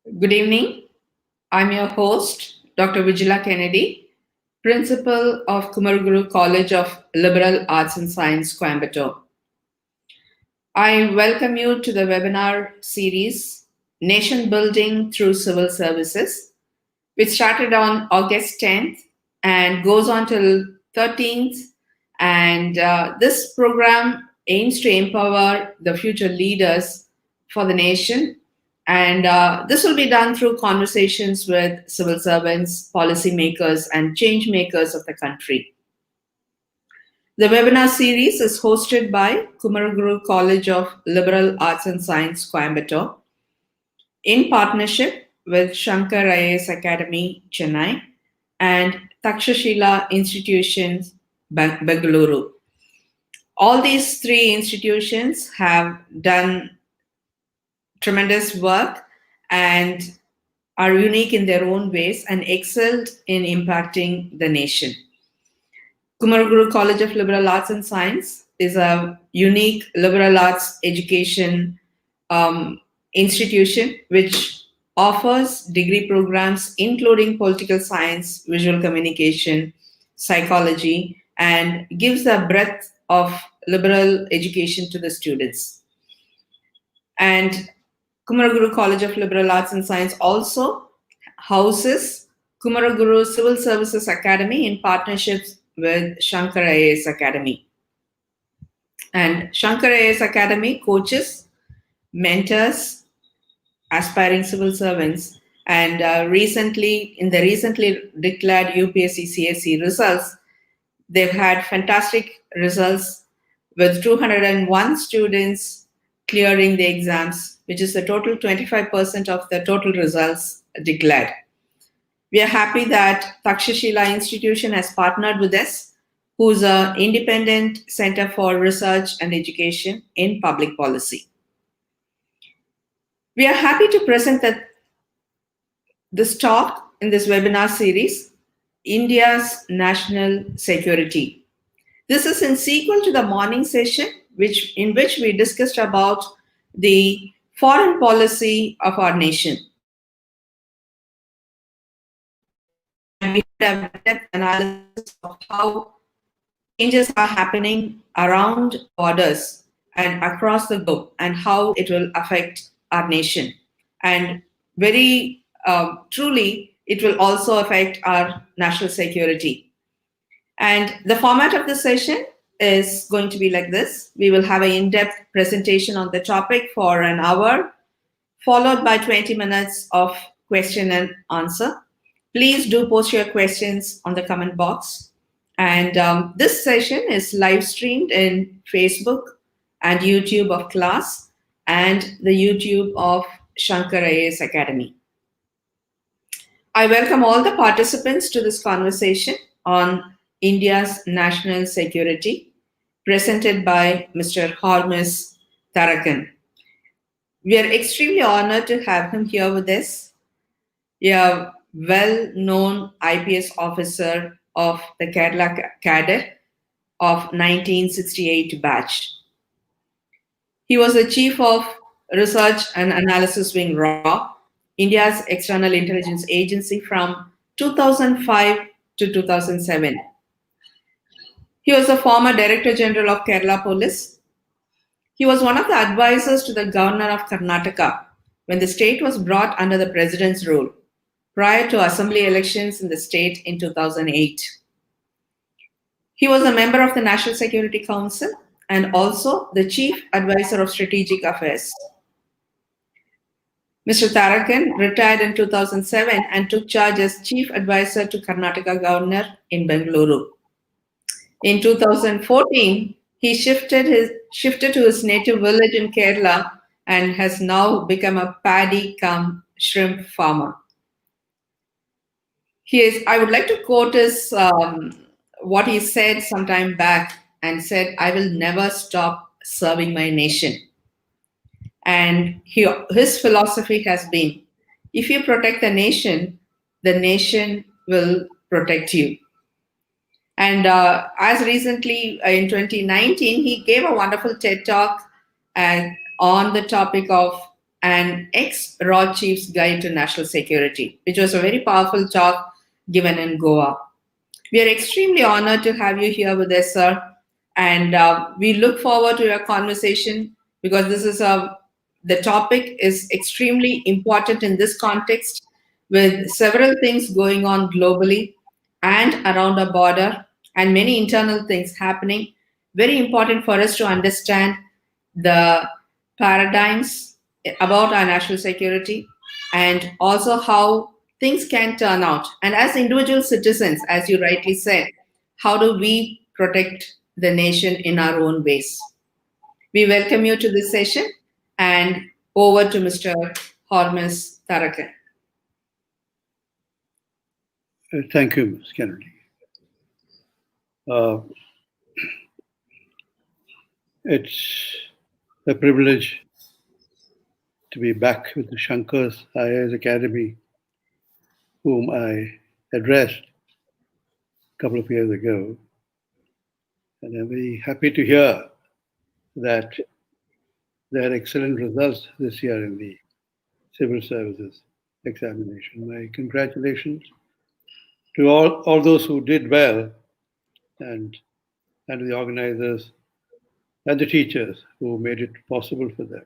Good evening. I'm your host, Dr. Vigila Kennedy, Principal of Kumaraguru College of Liberal Arts and Science, Coimbatore. I welcome you to the webinar series, Nation Building Through Civil Services, which started on August 10th and goes on till 13th. And this program aims to empower the future leaders for the nation. And this will be done through conversations with civil servants, policymakers, and change makers of the country. The webinar series is hosted by Kumaraguru College of Liberal Arts and Science, Coimbatore, in partnership with Shankar IAS Academy, Chennai, and Takshashila Institution, Bengaluru. All these three institutions have done tremendous work and are unique in their own ways and excelled in impacting the nation. Kumaraguru College of Liberal Arts and Science is a unique liberal arts education institution which offers degree programs including political science, visual communication, psychology, and gives a breadth of liberal education to the students. And Kumaraguru College of Liberal Arts and Science also houses Kumaraguru Civil Services Academy in partnerships with Shankar IAS Academy. And Shankar IAS Academy coaches, mentors, aspiring civil servants. And recently, in the recently declared UPSC CSE results, they've had fantastic results with 201 students clearing the exams, which is the total 25% of the total results declared. We are happy that Takshashila Institution has partnered with us, who's an independent center for research and education in public policy. We are happy to present this talk in this webinar series, India's National Security. This is in sequel to the morning session, in which we discussed about the foreign policy of our nation. And we have a depth analysis of how changes are happening around borders and across the globe and how it will affect our nation. And very truly, it will also affect our national security. And the format of the session is going to be like this. We will have an in-depth presentation on the topic for an hour, followed by 20 minutes of question and answer. Please do post your questions on the comment box. And this session is live streamed in Facebook and YouTube of KCLAS and the YouTube of Shankar IAS Academy. I welcome all the participants to this conversation on India's national security, presented by Mr. Hormis Tharakan. We are extremely honored to have him here with us. A well-known IPS officer of the Kerala cadre of 1968 batch. He was the chief of research and analysis wing RAW, India's external intelligence agency from 2005 to 2007. He was the former Director General of Kerala Police. He was one of the advisors to the Governor of Karnataka when the state was brought under the President's rule prior to assembly elections in the state in 2008. He was a member of the National Security Council and also the Chief Advisor of Strategic Affairs. Mr. Tharakan retired in 2007 and took charge as Chief Advisor to Karnataka Governor in Bengaluru. In 2014, he shifted to his native village in Kerala and has now become a paddy cum shrimp farmer. I would like to quote what he said some time back and said, "I will never stop serving my nation." And his philosophy has been, if you protect the nation will protect you. And as recently in 2019, he gave a wonderful TED Talk on the topic of an ex-Raw Chief's Guide to National Security, which was a very powerful talk given in Goa. We are extremely honored to have you here with us, sir, and we look forward to your conversation because the topic is extremely important in this context with several things going on globally and around our border and many internal things happening. Very important for us to understand the paradigms about our national security and also how things can turn out. And as individual citizens, as you rightly said, how do we protect the nation in our own ways? We welcome you to this session and over to Mr. Hormis Tharakan. Thank you, Ms. Kennedy. It's a privilege to be back with the Shankar IAS Academy, whom I addressed a couple of years ago. And I'm very happy to hear that there are excellent results this year in the civil services examination. My congratulations to all those who did well and to the organizers and the teachers who made it possible for them.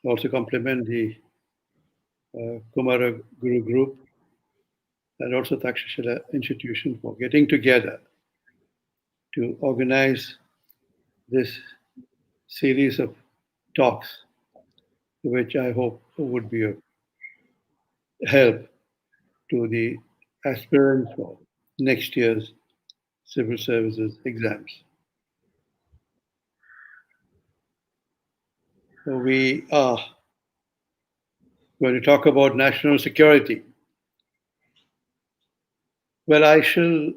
I also compliment the Kumaraguru group and also Takshashila Institution for getting together to organize this series of talks, which I hope would be of help to the aspirants for next year's civil services exams. So we are going to talk about national security. Well, I shall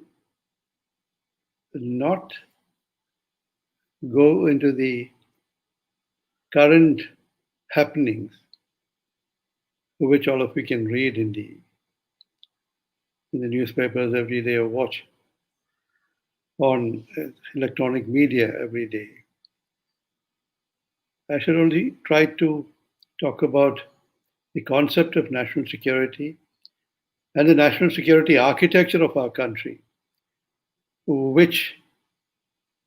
not go into the current happenings, which all of you can read in the newspapers every day or watch on electronic media every day. I shall only try to talk about the concept of national security and the national security architecture of our country, which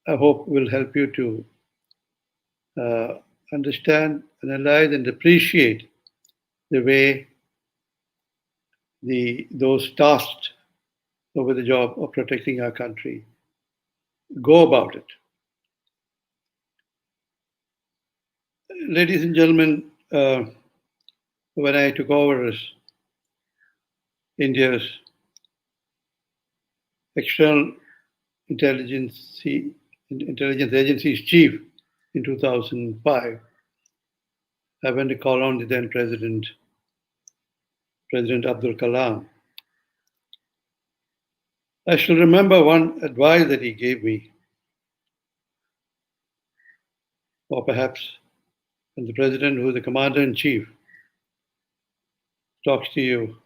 I hope will help you to understand, analyze, and appreciate the way those tasked with the job of protecting our country go about it. Ladies and gentlemen, when I took over as India's external intelligence agency's chief in 2005, I went to call on the then President Abdul Kalam. I shall remember one advice that he gave me, or perhaps when the President, who is the Commander-in-Chief, talks to you,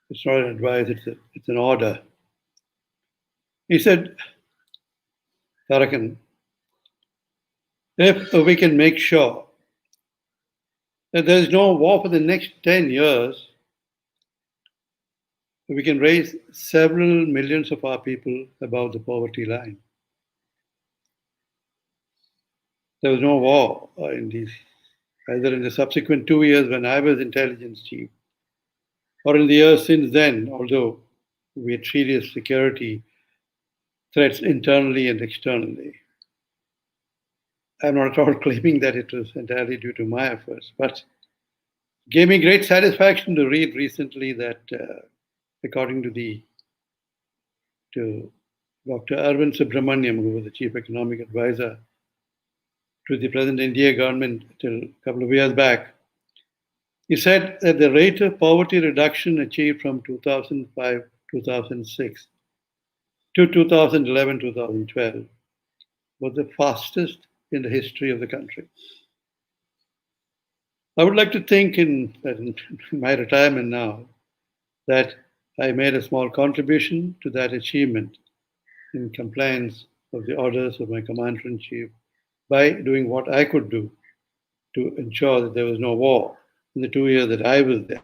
it's not an advice, it's an order. He said, Tharakan, if we can make sure that there is no war for the next 10 years, we can raise several millions of our people above the poverty line. There was no war either in the subsequent 2 years when I was intelligence chief, or in the years since then, although we had serious security threats internally and externally. I'm not at all claiming that it was entirely due to my efforts, but it gave me great satisfaction to read recently that according to Dr. Arvind Subramaniam, who was the chief economic advisor to the present India government till a couple of years back, he said that the rate of poverty reduction achieved from 2005-2006 to 2011-2012 was the fastest in the history of the country. I would like to think in my retirement now that I made a small contribution to that achievement in compliance of the orders of my Commander-in-Chief by doing what I could do to ensure that there was no war in the 2 years that I was there.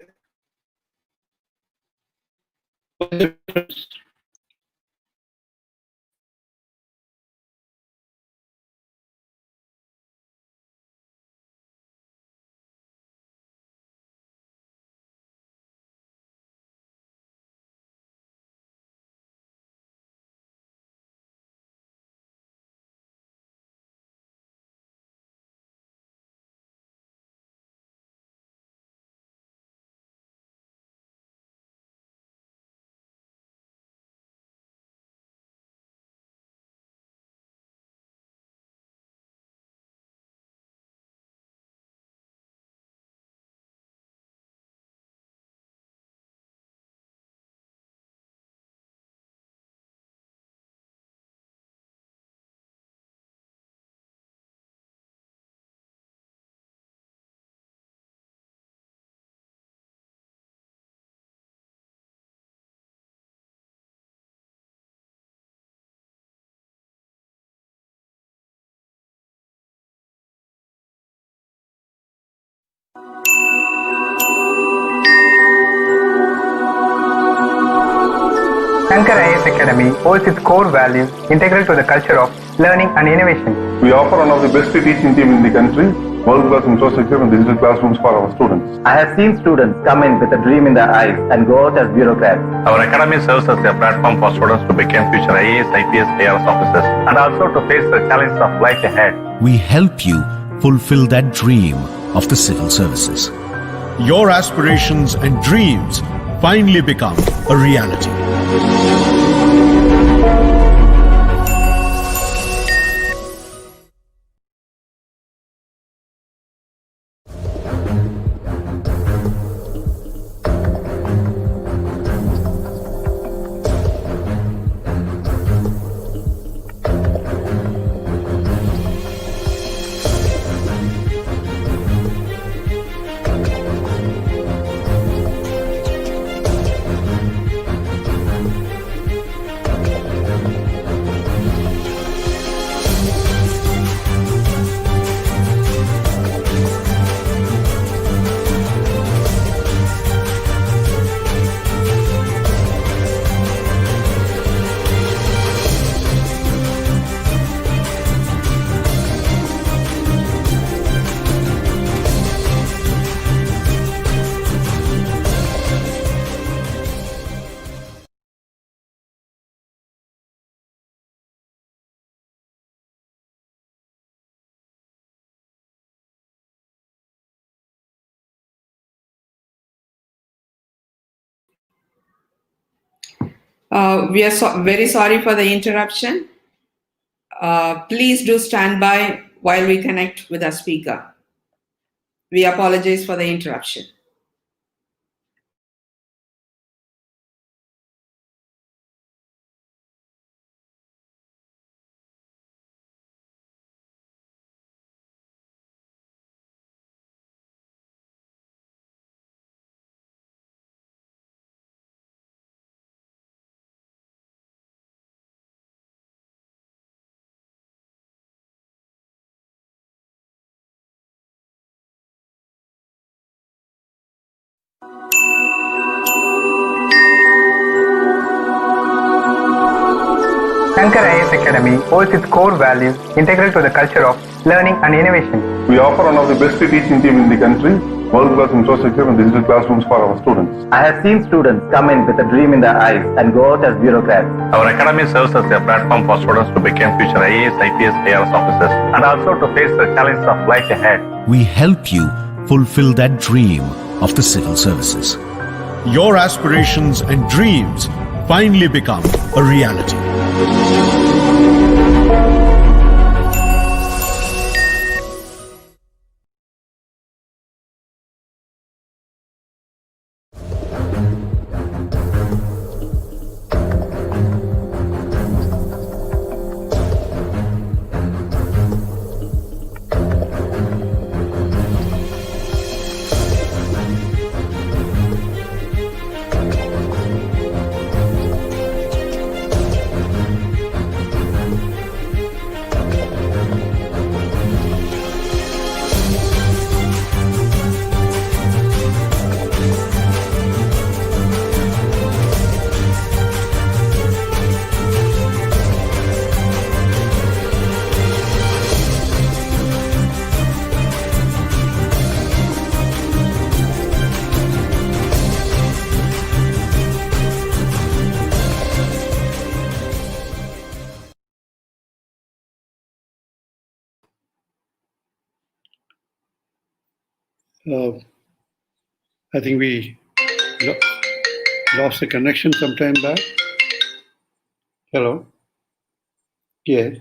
Shankar IAS Academy holds its core values integral to the culture of learning and innovation. We offer one of the best teaching teams in the country, world-class infrastructure and digital classrooms for our students. I have seen students come in with a dream in their eyes and go out as bureaucrats. Our academy serves as a platform for students to become future IAS, IPS, ARS officers and also to face the challenges of life ahead. We help you fulfill that dream of the civil services. Your aspirations and dreams finally become a reality. We are very sorry for the interruption. Please do stand by while we connect with our speaker. We apologize for the interruption. Shankar IAS Academy holds its core values integral to the culture of learning and innovation. We offer one of the best teaching teams in the country, world-class infrastructure and digital classrooms for our students. I have seen students come in with a dream in their eyes and go out as bureaucrats. Our academy serves as a platform for students to become future IAS, IPS, ARS officers and also to face the challenges of life ahead. We help you fulfill that dream of the civil services. Your aspirations and dreams finally become a reality. I think we lost the connection some time back. Hello? Yes.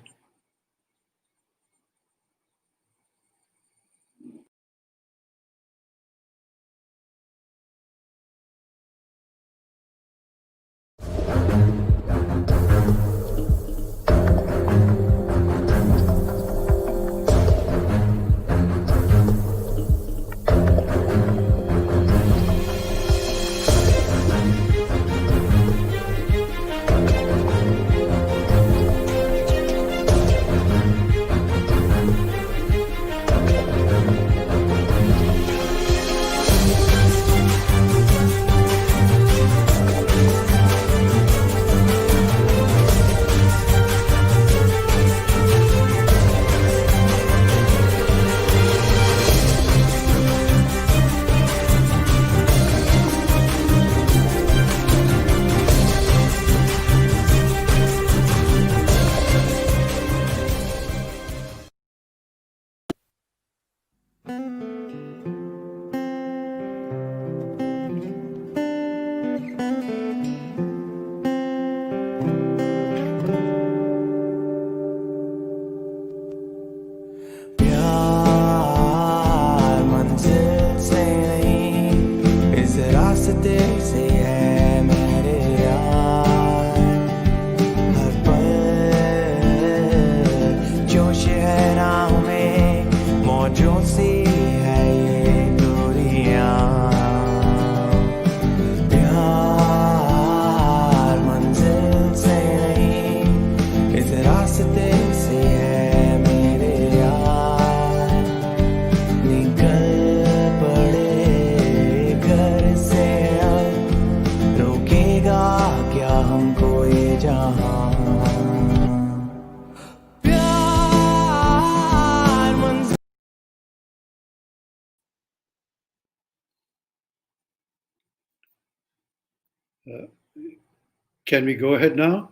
Can we go ahead now?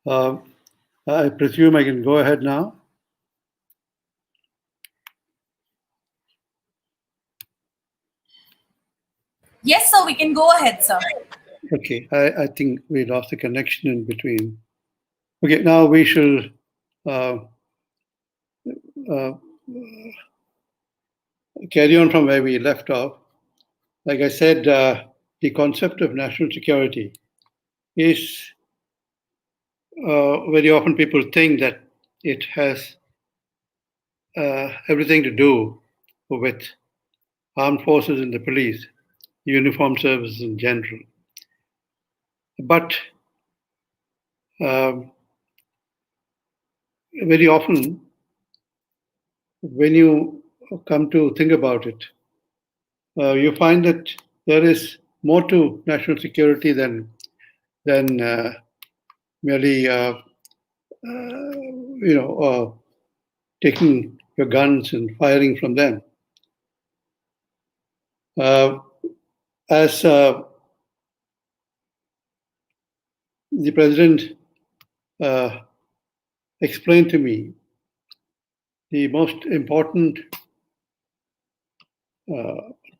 I presume I can go ahead now. Yes, sir, we can go ahead, sir. Okay, I think we lost the connection in between. Okay, now we shall carry on from where we left off. Like I said, the concept of national security is very often people think that it has everything to do with armed forces and the police, uniformed services in general. But very often, when you come to think about it, you find that there is more to national security than merely taking your guns and firing from them. As the president explained to me, the most important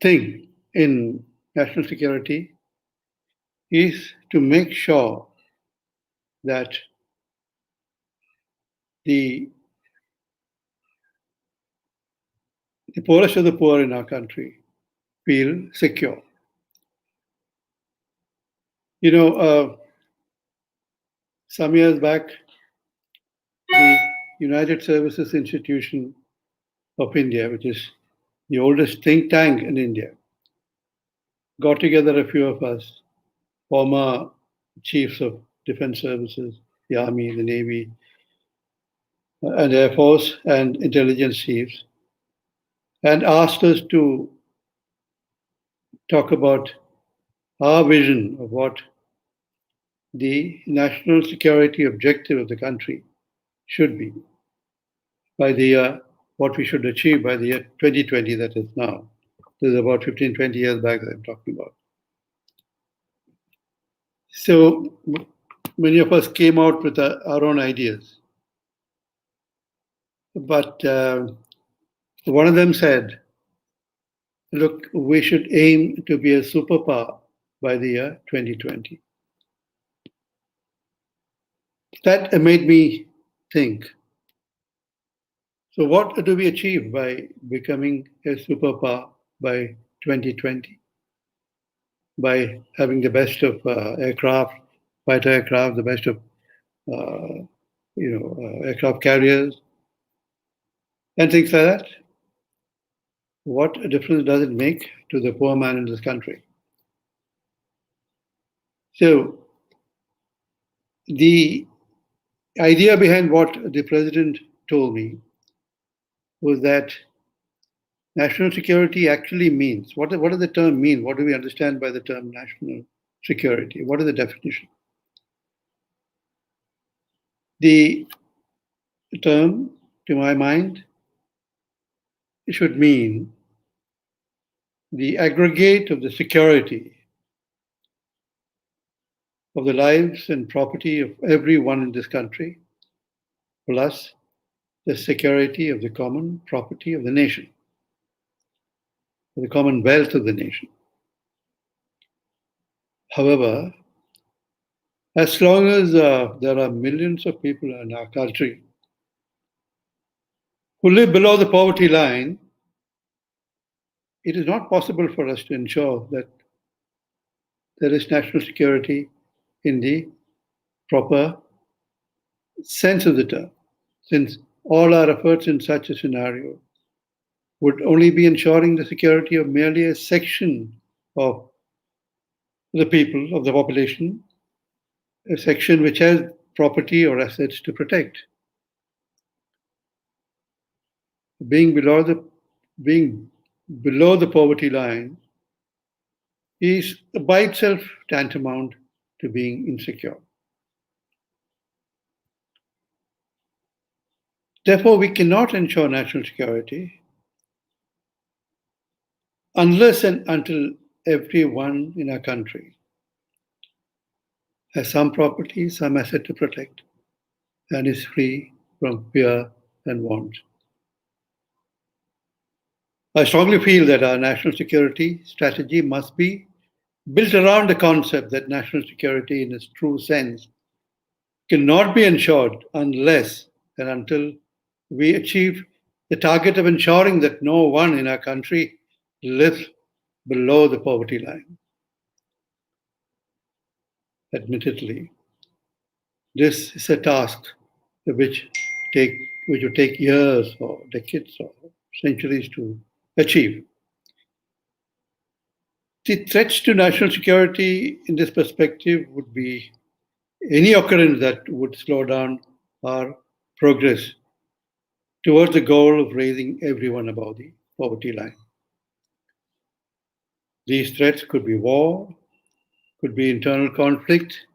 thing in national security is to make sure that the poorest of the poor in our country feel secure. You know, some years back, the United Services Institution of India, which is the oldest think tank in India, got together a few of us, former chiefs of defense services, the Army, the Navy, and Air Force, and intelligence chiefs, and asked us to talk about our vision of what the national security objective of the country should be by the year, what we should achieve by the year 2020, that is now. This is about 15, 20 years back that I'm talking about. So many of us came out with our own ideas. But one of them said, look, we should aim to be a superpower by the year 2020. That made me think. So what do we achieve by becoming a superpower by 2020? By having the best of aircraft, fighter aircraft, the best of aircraft carriers, and things like that. What difference does it make to the poor man in this country? So the idea behind what the president told me was that national security actually means, what does the term mean? What do we understand by the term national security? What is the definition? The term, to my mind, it should mean the aggregate of the security of the lives and property of everyone in this country, plus the security of the common property of the nation, the common wealth of the nation. However, as long as there are millions of people in our country who live below the poverty line, it is not possible for us to ensure that there is national security in the proper sense of the term, since all our efforts in such a scenario would only be ensuring the security of merely a section of the people, of the population, a section which has property or assets to protect. Being below the poverty line is by itself tantamount to being insecure. Therefore, we cannot ensure national security unless and until everyone in our country has some property, some asset to protect, and is free from fear and want. I strongly feel that our national security strategy must be built around the concept that national security in its true sense cannot be ensured unless and until we achieve the target of ensuring that no one in our country lives below the poverty line. Admittedly, this is a task which will take years or decades or centuries to achieve. The threats to national security in this perspective would be any occurrence that would slow down our progress towards the goal of raising everyone above the poverty line. These threats could be war, could be internal conflict,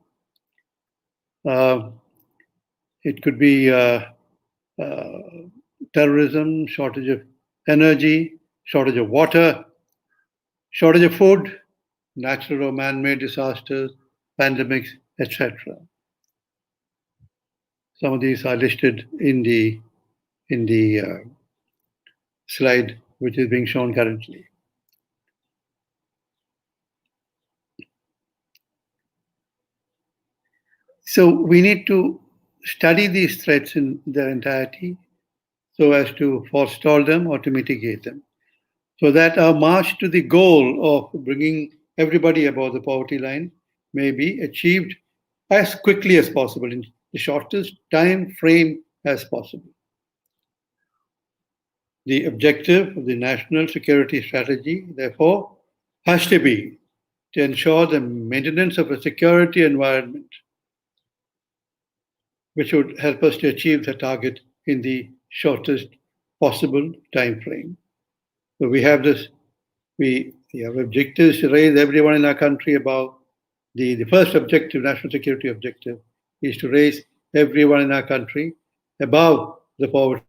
it could be terrorism, shortage of energy, shortage of water, shortage of food, natural or man-made disasters, pandemics, etc. Some of these are listed in the slide which is being shown currently. So we need to study these threats in their entirety so as to forestall them or to mitigate them, so that our march to the goal of bringing everybody above the poverty line may be achieved as quickly as possible, in the shortest time frame as possible. The objective of the national security strategy, therefore, has to be to ensure the maintenance of a security environment which would help us to achieve the target in the shortest possible time frame. So we have objectives to raise everyone in our country above. The first objective, national security objective, is to raise everyone in our country above the poverty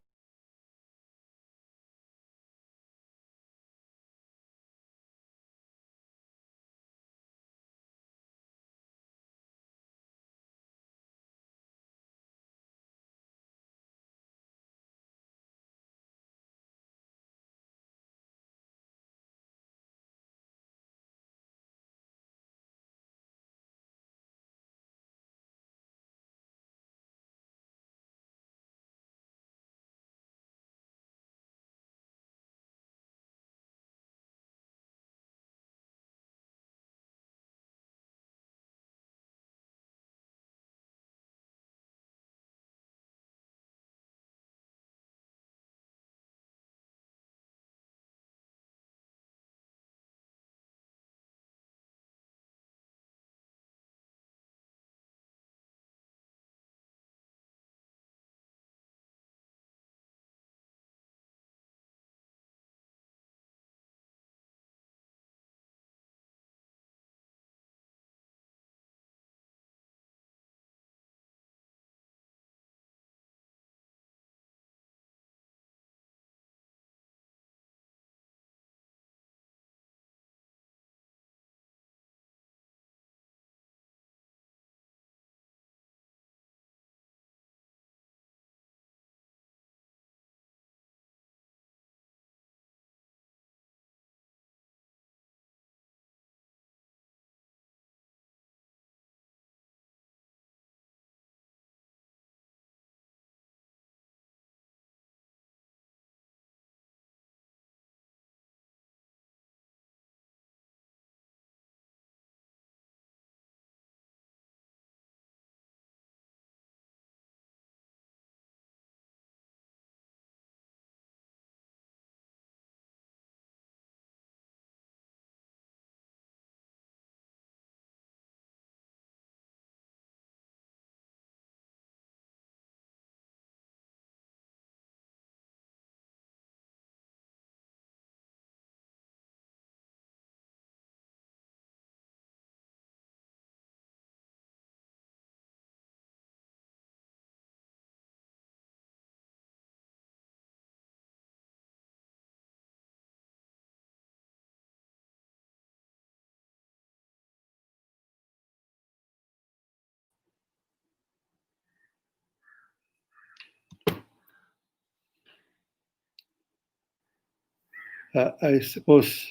I suppose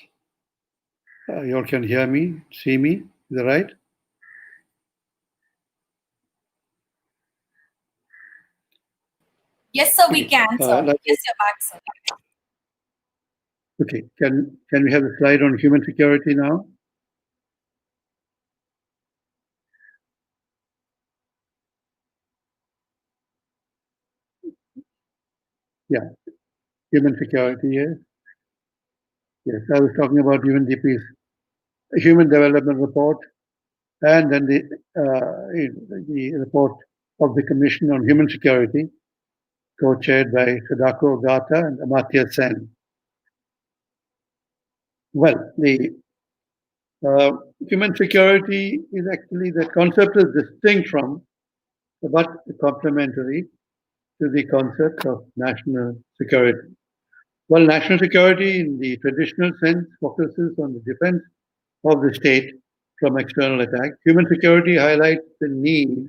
you all can hear me, see me. Is that right? Yes, sir, we can, sir. like- Yes, you're back, sir. Okay, can we have the slide on human security now? Yeah, human security, yes. Yes, I was talking about UNDP's Human Development Report, and then the report of the Commission on Human Security, co-chaired by Sadako Ogata and Amartya Sen. Well, the human security is actually, the concept is distinct from, but complementary to the concept of national security. Well, national security in the traditional sense focuses on the defense of the state from external attack. Human security highlights the need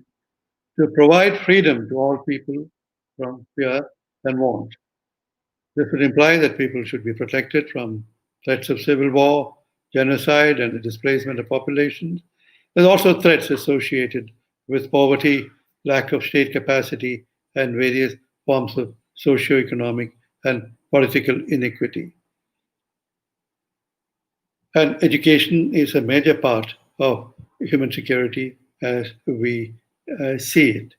to provide freedom to all people from fear and want. This would imply that people should be protected from threats of civil war, genocide, and the displacement of populations. There's also threats associated with poverty, lack of state capacity, and various forms of socio-economic and political inequity. And education is a major part of human security as we see it.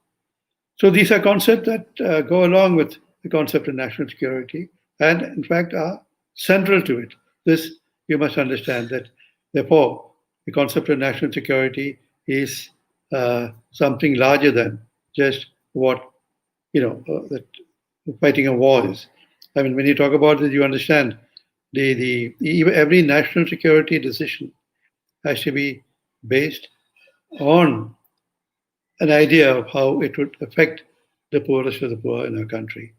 So these are concepts that go along with the concept of national security and, in fact, are central to it. This, you must understand that, therefore, the concept of national security is something larger than just what, that fighting a war is. I mean, when you talk about this, you understand every national security decision has to be based on an idea of how it would affect the poorest of the poor in our country.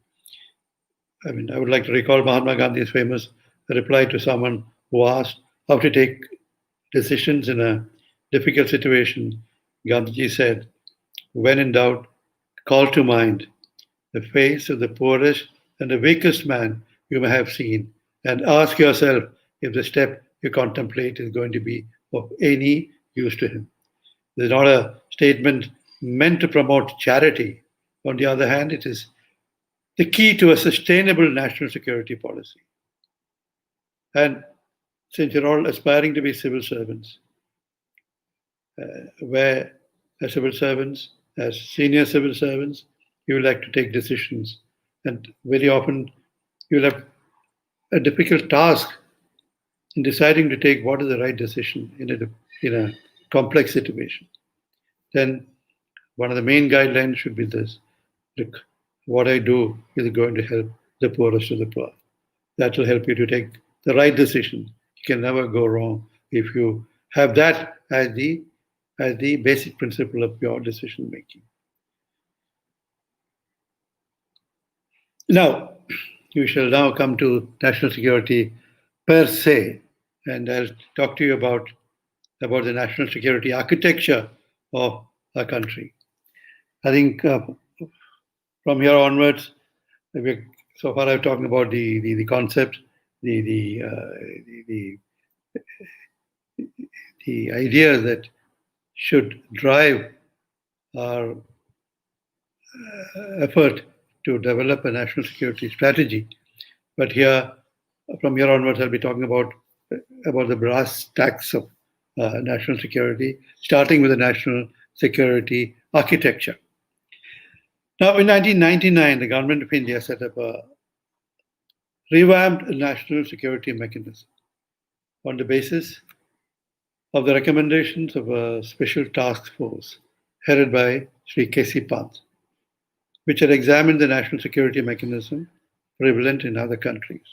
I mean, I would like to recall Mahatma Gandhi's famous reply to someone who asked how to take decisions in a difficult situation. Gandhiji said, when in doubt, call to mind the face of the poorest and the weakest man you may have seen, and ask yourself if the step you contemplate is going to be of any use to him. This is not a statement meant to promote charity. On the other hand, it is the key to a sustainable national security policy. And since you're all aspiring to be civil servants, where as civil servants, as senior civil servants, you like to take decisions. And very often you'll have a difficult task in deciding to take what is the right decision in a complex situation. Then one of the main guidelines should be this. Look, what I do is going to help the poorest of the poor. That will help you to take the right decision. You can never go wrong if you have that as the basic principle of your decision making. Now, we shall now come to national security per se, and I'll talk to you about the national security architecture of our country. I think from here onwards, so far I'm talking about the concept, the ideas that should drive our effort to develop a national security strategy. But here, from here onwards, I'll be talking about the brass tacks of national security, starting with the national security architecture. Now, in 1999, the government of India set up a revamped national security mechanism on the basis of the recommendations of a special task force headed by Sri K.C. Pant, which had examined the national security mechanism prevalent in other countries.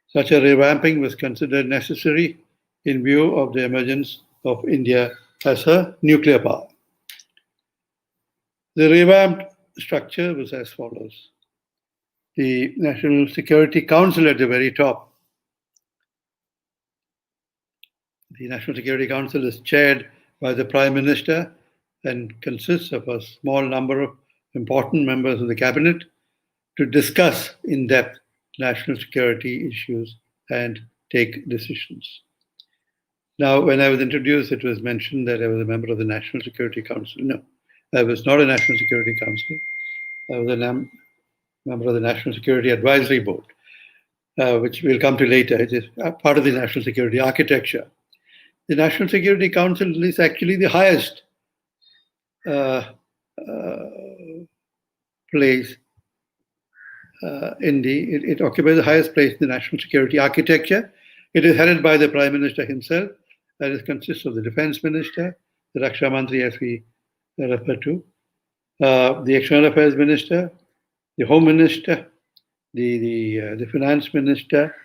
Such a revamping was considered necessary in view of the emergence of India as a nuclear power. The revamped structure was as follows. The National Security Council at the very top. The National Security Council is chaired by the Prime Minister and consists of a small number of important members of the cabinet to discuss in depth national security issues and take decisions. Now, when I was introduced, it was mentioned that I was a member of the National Security Council. No, I was not a National Security Council. I was a member of the National Security Advisory Board, which we'll come to later. It is part of the national security architecture. The National Security Council is actually the highest place it occupies the highest place in the national security architecture. It is headed by the Prime Minister himself, and it consists of the Defense Minister, the Raksha Mantri, as we refer to, the External Affairs Minister, the Home Minister, the Finance Minister,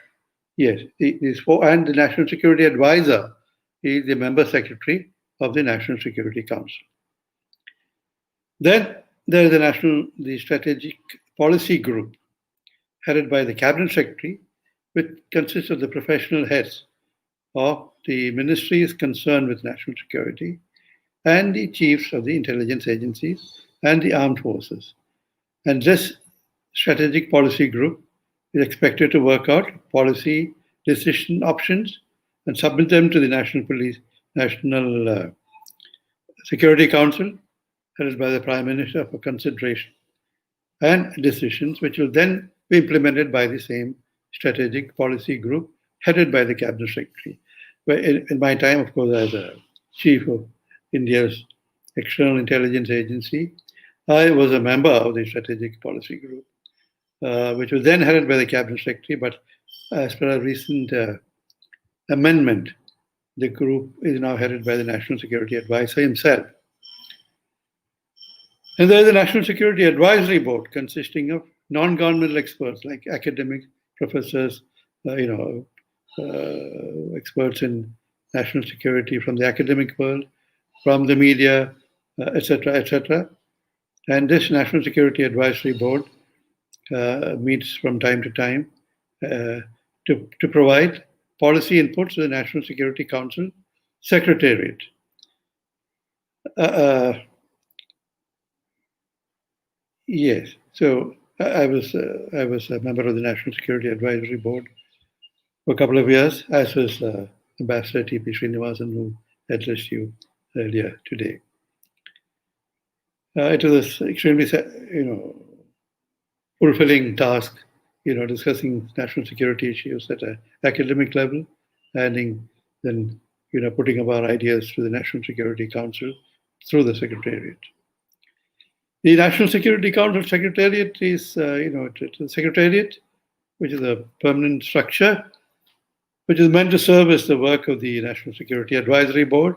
yes, these four, and the National Security Advisor is the Member Secretary of the National Security Council. Then there is the Strategic Policy Group, headed by the Cabinet Secretary, which consists of the professional heads of the ministries concerned with national security and the chiefs of the intelligence agencies and the armed forces. And this Strategic Policy Group is expected to work out policy decision options and submit them to the National Security Council, headed by the Prime Minister, for consideration and decisions, which will then be implemented by the same Strategic Policy Group, headed by the Cabinet Secretary. But in my time, of course, as a chief of India's External Intelligence Agency, I was a member of the Strategic Policy Group, which was then headed by the Cabinet Secretary, but as per a recent amendment, the group is now headed by the National Security Advisor himself. And there is the National Security Advisory Board, consisting of non-governmental experts like academic professors, experts in national security from the academic world, from the media, etc., etc. And this National Security Advisory Board meets from time to time to provide policy inputs to the National Security Council Secretariat. Yes, so I was a member of the National Security Advisory Board for a couple of years, as was Ambassador T.P. Srinivasan, who addressed you earlier today. It was an extremely, fulfilling task, discussing national security issues at an academic level, and then, putting up our ideas to the National Security Council through the Secretariat. The National Security Council Secretariat is, it's a Secretariat, which is a permanent structure, which is meant to service the work of the National Security Advisory Board,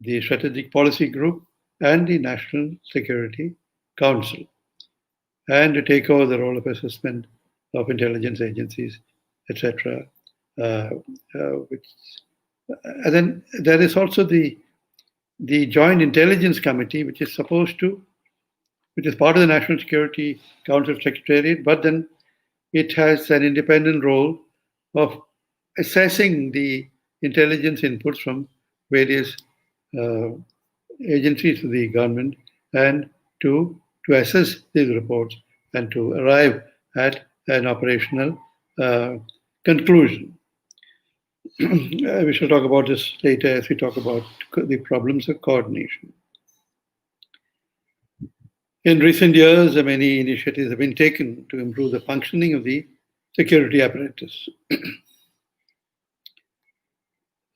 the Strategic Policy Group, and the National Security Council, and to take over the role of assessment of intelligence agencies, etc. And then there is also the Joint Intelligence Committee, which is part of the National Security Council Secretariat, but then it has an independent role of assessing the intelligence inputs from various agencies of the government, and to assess these reports and to arrive at an operational conclusion. We shall talk about this later as we talk about the problems of coordination. In recent years, many initiatives have been taken to improve the functioning of the security apparatus.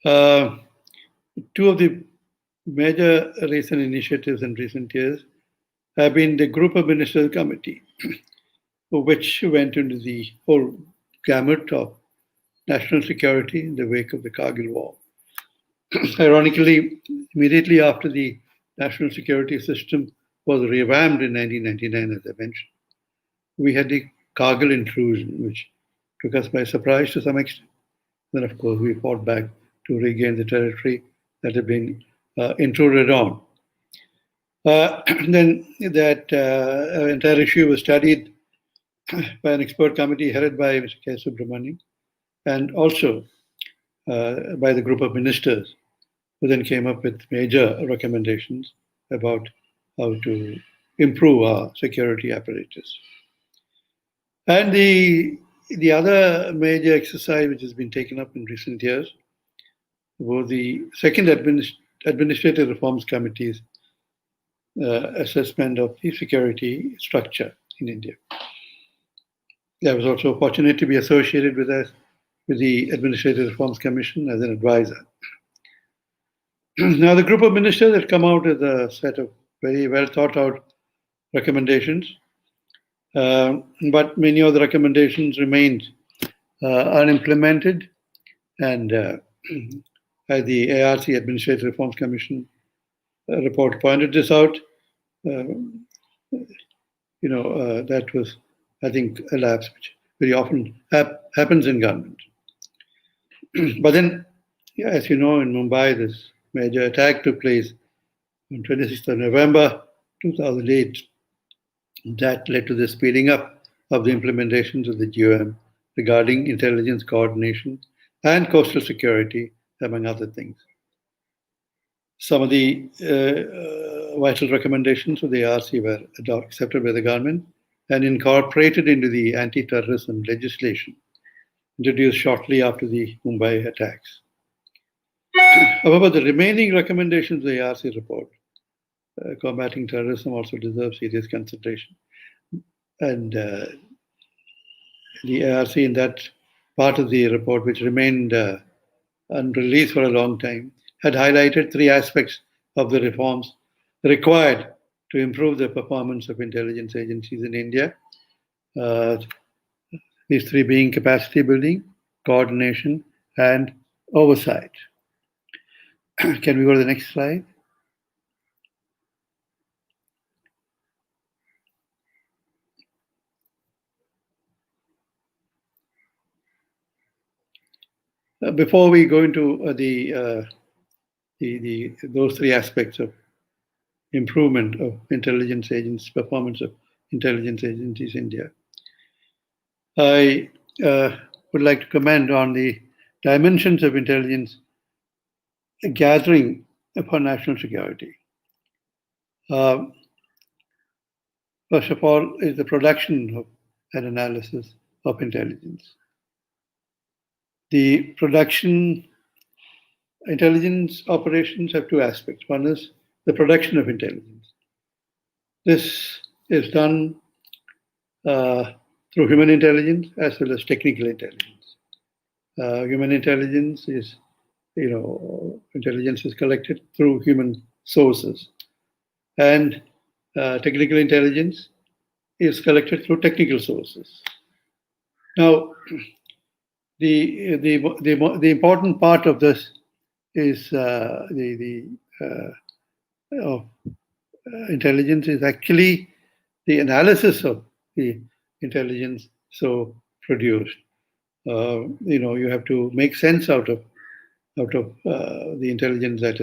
Two of the major recent initiatives in recent years have been the Group of Ministers Committee, which went into the whole gamut of national security in the wake of the Kargil War. Ironically, immediately after the national security system was revamped in 1999, as I mentioned, we had the Kargil intrusion, which took us by surprise to some extent. Then, of course, we fought back to regain the territory that had been intruded on. Then that entire issue was studied by an expert committee headed by Mr. K. Subramanian, and also by the group of ministers, who then came up with major recommendations about how to improve our security apparatus. And the The other major exercise which has been taken up in recent years was the second Administrative Reforms Committee's assessment of the security structure in India. I was also fortunate to be associated with the Administrative Reforms Commission as an advisor. Now, the group of ministers had come out with a set of very well thought out recommendations, but many of the recommendations remained unimplemented, and as the ARC Administrative Reforms Commission report pointed this out, that was, I think, a lapse which very often happens in government. But then, as you know, in Mumbai, this major attack took place on 26th of November 2008. That led to the speeding up of the implementations of the GOM regarding intelligence coordination and coastal security, among other things. Some of the vital recommendations of the ARC were accepted by the government and incorporated into the anti-terrorism legislation introduced shortly after the Mumbai attacks. However, the remaining recommendations of the ARC report, combating terrorism, also deserve serious consideration. And the ARC, in that part of the report, which remained unreleased for a long time, had highlighted three aspects of the reforms required to improve the performance of intelligence agencies in India. These three being capacity building, coordination, and oversight. Can we go to the next slide? Before we go into those three aspects of improvement of intelligence agents, performance of intelligence agencies in India, I would like to comment on the dimensions of intelligence gathering for national security. First of all, is the production of and analysis of intelligence. The production intelligence operations have two aspects. One is the production of intelligence. This is done through human intelligence as well as technical intelligence. Human intelligence is, intelligence is collected through human sources, and technical intelligence is collected through technical sources. Now, the important part of this is intelligence is actually the analysis of the intelligence so produced. You have to make sense out of the intelligence that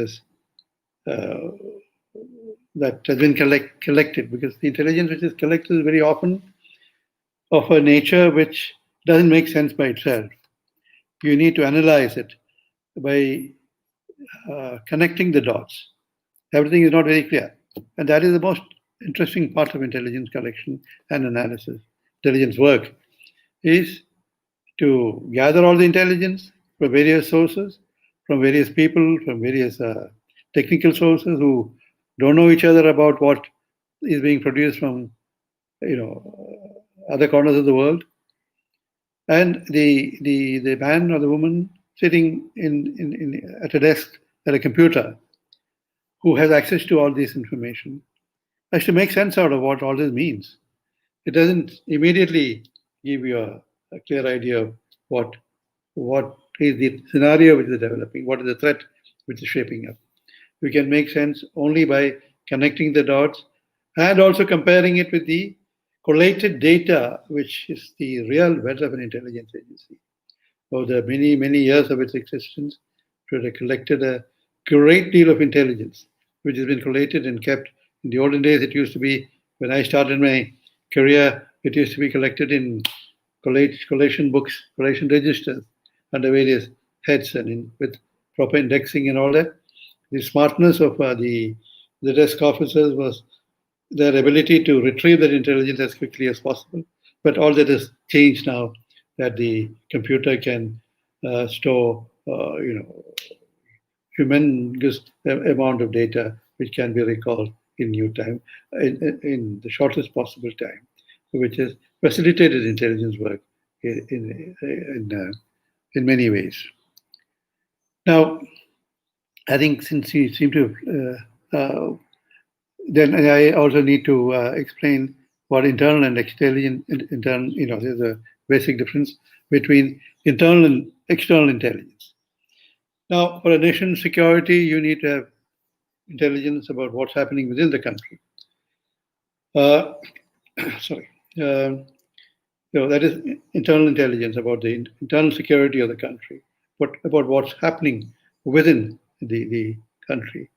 has been collected, because the intelligence which is collected is very often of a nature which doesn't make sense by itself. You need to analyze it by connecting the dots. Everything is not very clear. And that is the most interesting part of intelligence collection and analysis. Intelligence work is to gather all the intelligence from various sources, from various people, from various technical sources who don't know each other about what is being produced from other corners of the world. And the man or the woman sitting at a desk at a computer who has access to all this information has to make sense out of what all this means. It doesn't immediately give you a clear idea of what is the scenario which is developing, what is the threat which is shaping up. We can make sense only by connecting the dots and also comparing it with the collated data, which is the real wealth of an intelligence agency. Over the many, many years of its existence, it has collected a great deal of intelligence, which has been collated and kept. In the olden days, it used to be, when I started my career, it used to be collected in collation books, collation registers under various heads and with proper indexing and all that. The smartness of the desk officers was their ability to retrieve that intelligence as quickly as possible. But all that has changed now. that the computer can store, humongous amount of data which can be recalled in new time, in the shortest possible time, which has facilitated intelligence work in many ways. Now, I think since you seem to, then I also need to explain what internal and external, there's a basic difference between internal and external intelligence. Now, for a nation's security, you need to have intelligence about what's happening within the country. That is internal intelligence about the internal security of the country, but about what's happening within the country.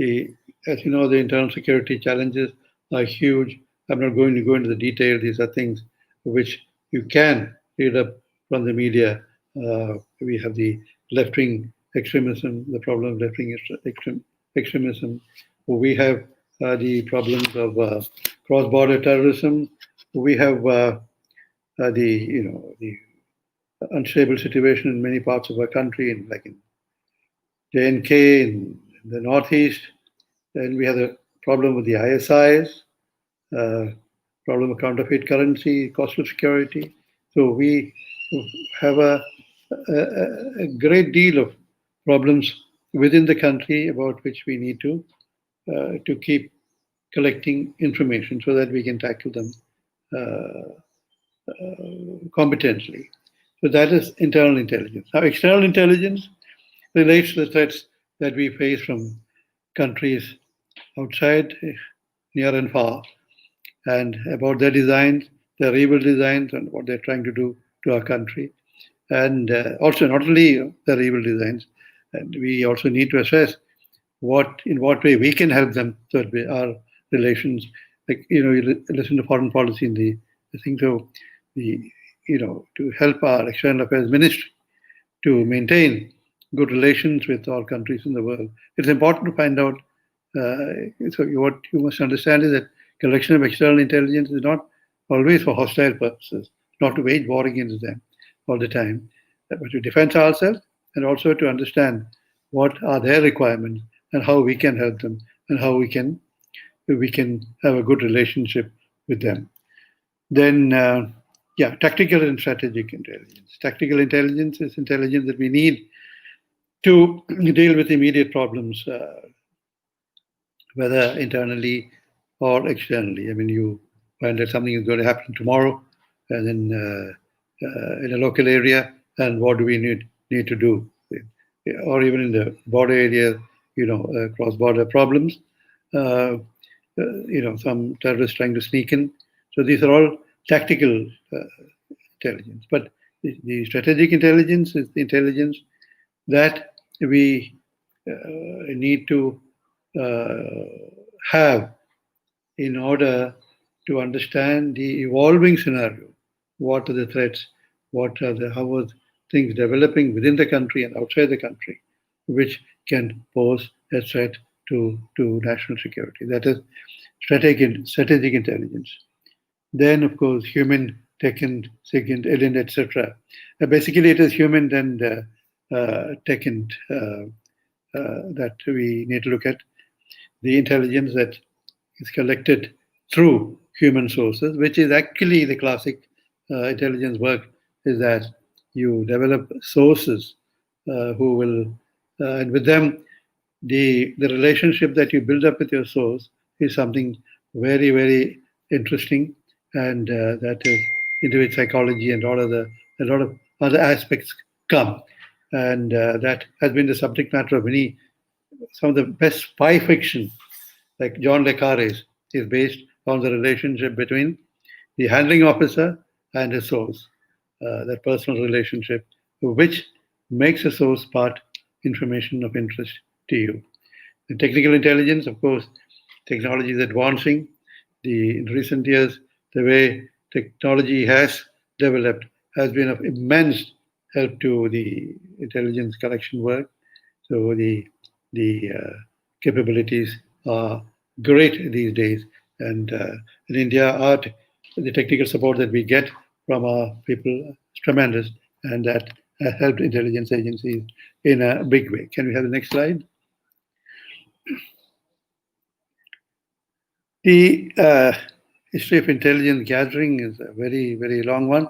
As you know, the internal security challenges are huge. I'm not going to go into the detail. These are things which you can read up from the media. We have the left-wing extremism, the problem of left-wing extremism. We have the problems of cross-border terrorism. We have the unstable situation in many parts of our country, like in J&K, in the Northeast. Then we have the problem with the ISIs, problem of counterfeit currency, coastal security. So we have a great deal of problems within the country about which we need to keep collecting information so that we can tackle them competently. So that is internal intelligence. Now, external intelligence relates to the threats that we face from countries outside, near and far, and about their designs, their evil designs, and what they're trying to do to our country. And also, not only their evil designs, and we also need to assess in what way we can help them so that our relations, you listen to foreign policy in the thing, so to help our external affairs ministry to maintain good relations with all countries in the world. It's important to find out. So what you must understand is that collection of external intelligence is not always for hostile purposes, not to wage war against them all the time, but to defend ourselves and also to understand what are their requirements and how we can help them and how we can have a good relationship with them. Then, tactical and strategic intelligence. Tactical intelligence is intelligence that we need to deal with immediate problems, whether internally or externally. I mean, you find that something is going to happen tomorrow, and then in a local area, and what do we need to do? Or even in the border area, cross-border problems. Some terrorists trying to sneak in. So these are all tactical intelligence. But the strategic intelligence is the intelligence that we need to have in order to understand the evolving scenario. What are the threats? How are things developing within the country and outside the country, which can pose a threat to national security? That is strategic intelligence. Then, of course, human, second, alien, etc. Basically, it is human and second that we need to look at. The intelligence that is collected through human sources, which is actually the classic intelligence work, is that you develop sources who will, and with them, the relationship that you build up with your source is something very, very interesting, and that is into its psychology and a lot of other aspects come, and that has been the subject matter of some of the best spy fiction, like John le Carre's, is based on the relationship between the handling officer and his source, that personal relationship, which makes a source part information of interest to you. The technical intelligence, of course, technology is advancing. In recent years, the way technology has developed has been of immense help to the intelligence collection work. So the capabilities are great these days. And in India, the technical support that we get from our people is tremendous, and that has helped intelligence agencies in a big way. Can we have the next slide? The history of intelligence gathering is a very, very long one.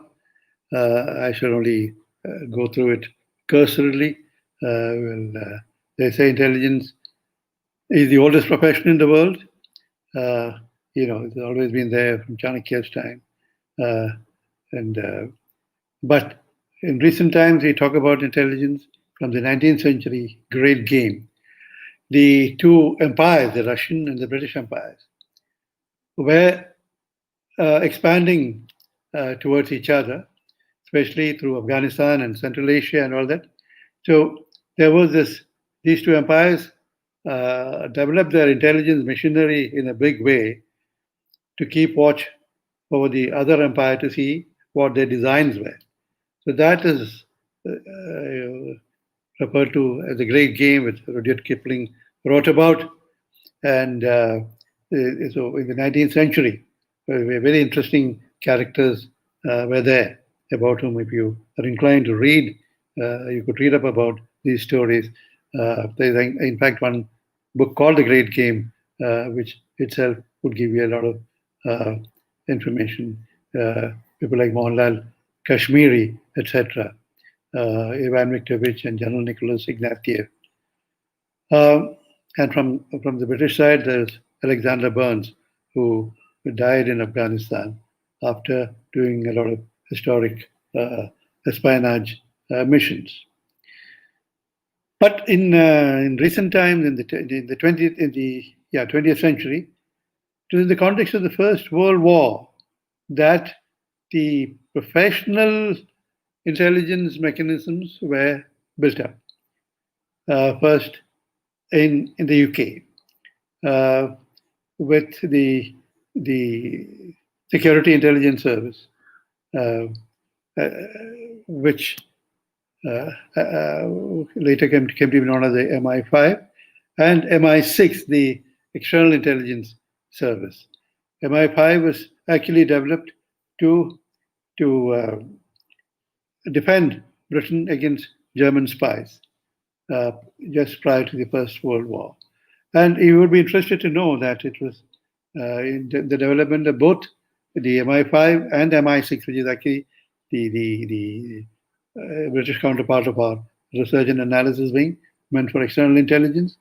I shall only go through it cursorily. They say intelligence is the oldest profession in the world. It's always been there from Chanakya's time. But in recent times, we talk about intelligence from the 19th century great game. The two empires, the Russian and the British empires, were expanding towards each other, especially through Afghanistan and Central Asia and all that. So there was these two empires developed their intelligence machinery in a big way to keep watch over the other empire to see what their designs were. So that is referred to as a great game, which Rudyard Kipling wrote about. And so in the 19th century, very interesting characters were there, about whom, if you are inclined to read, you could read up about these stories. There's, in fact, one book called The Great Game, which itself would give you a lot of information. People like Mohanlal Kashmiri, etc., Ivan Viktorovich and General Nicholas Ignatieff. And from the British side, there's Alexander Burns, who died in Afghanistan after doing a lot of historic espionage missions. But in recent times, in the 20th century, it was in the context of the First World War that the professional intelligence mechanisms were built up. First in the UK, with the Security Intelligence Service, which later came to be known as the MI5, and MI6, the External Intelligence Service. MI5 was actually developed to defend Britain against German spies just prior to the First World War. And you would be interested to know that it was in the development of both the MI5 and MI6, which is actually the British counterpart of our research and analysis wing, meant for external intelligence.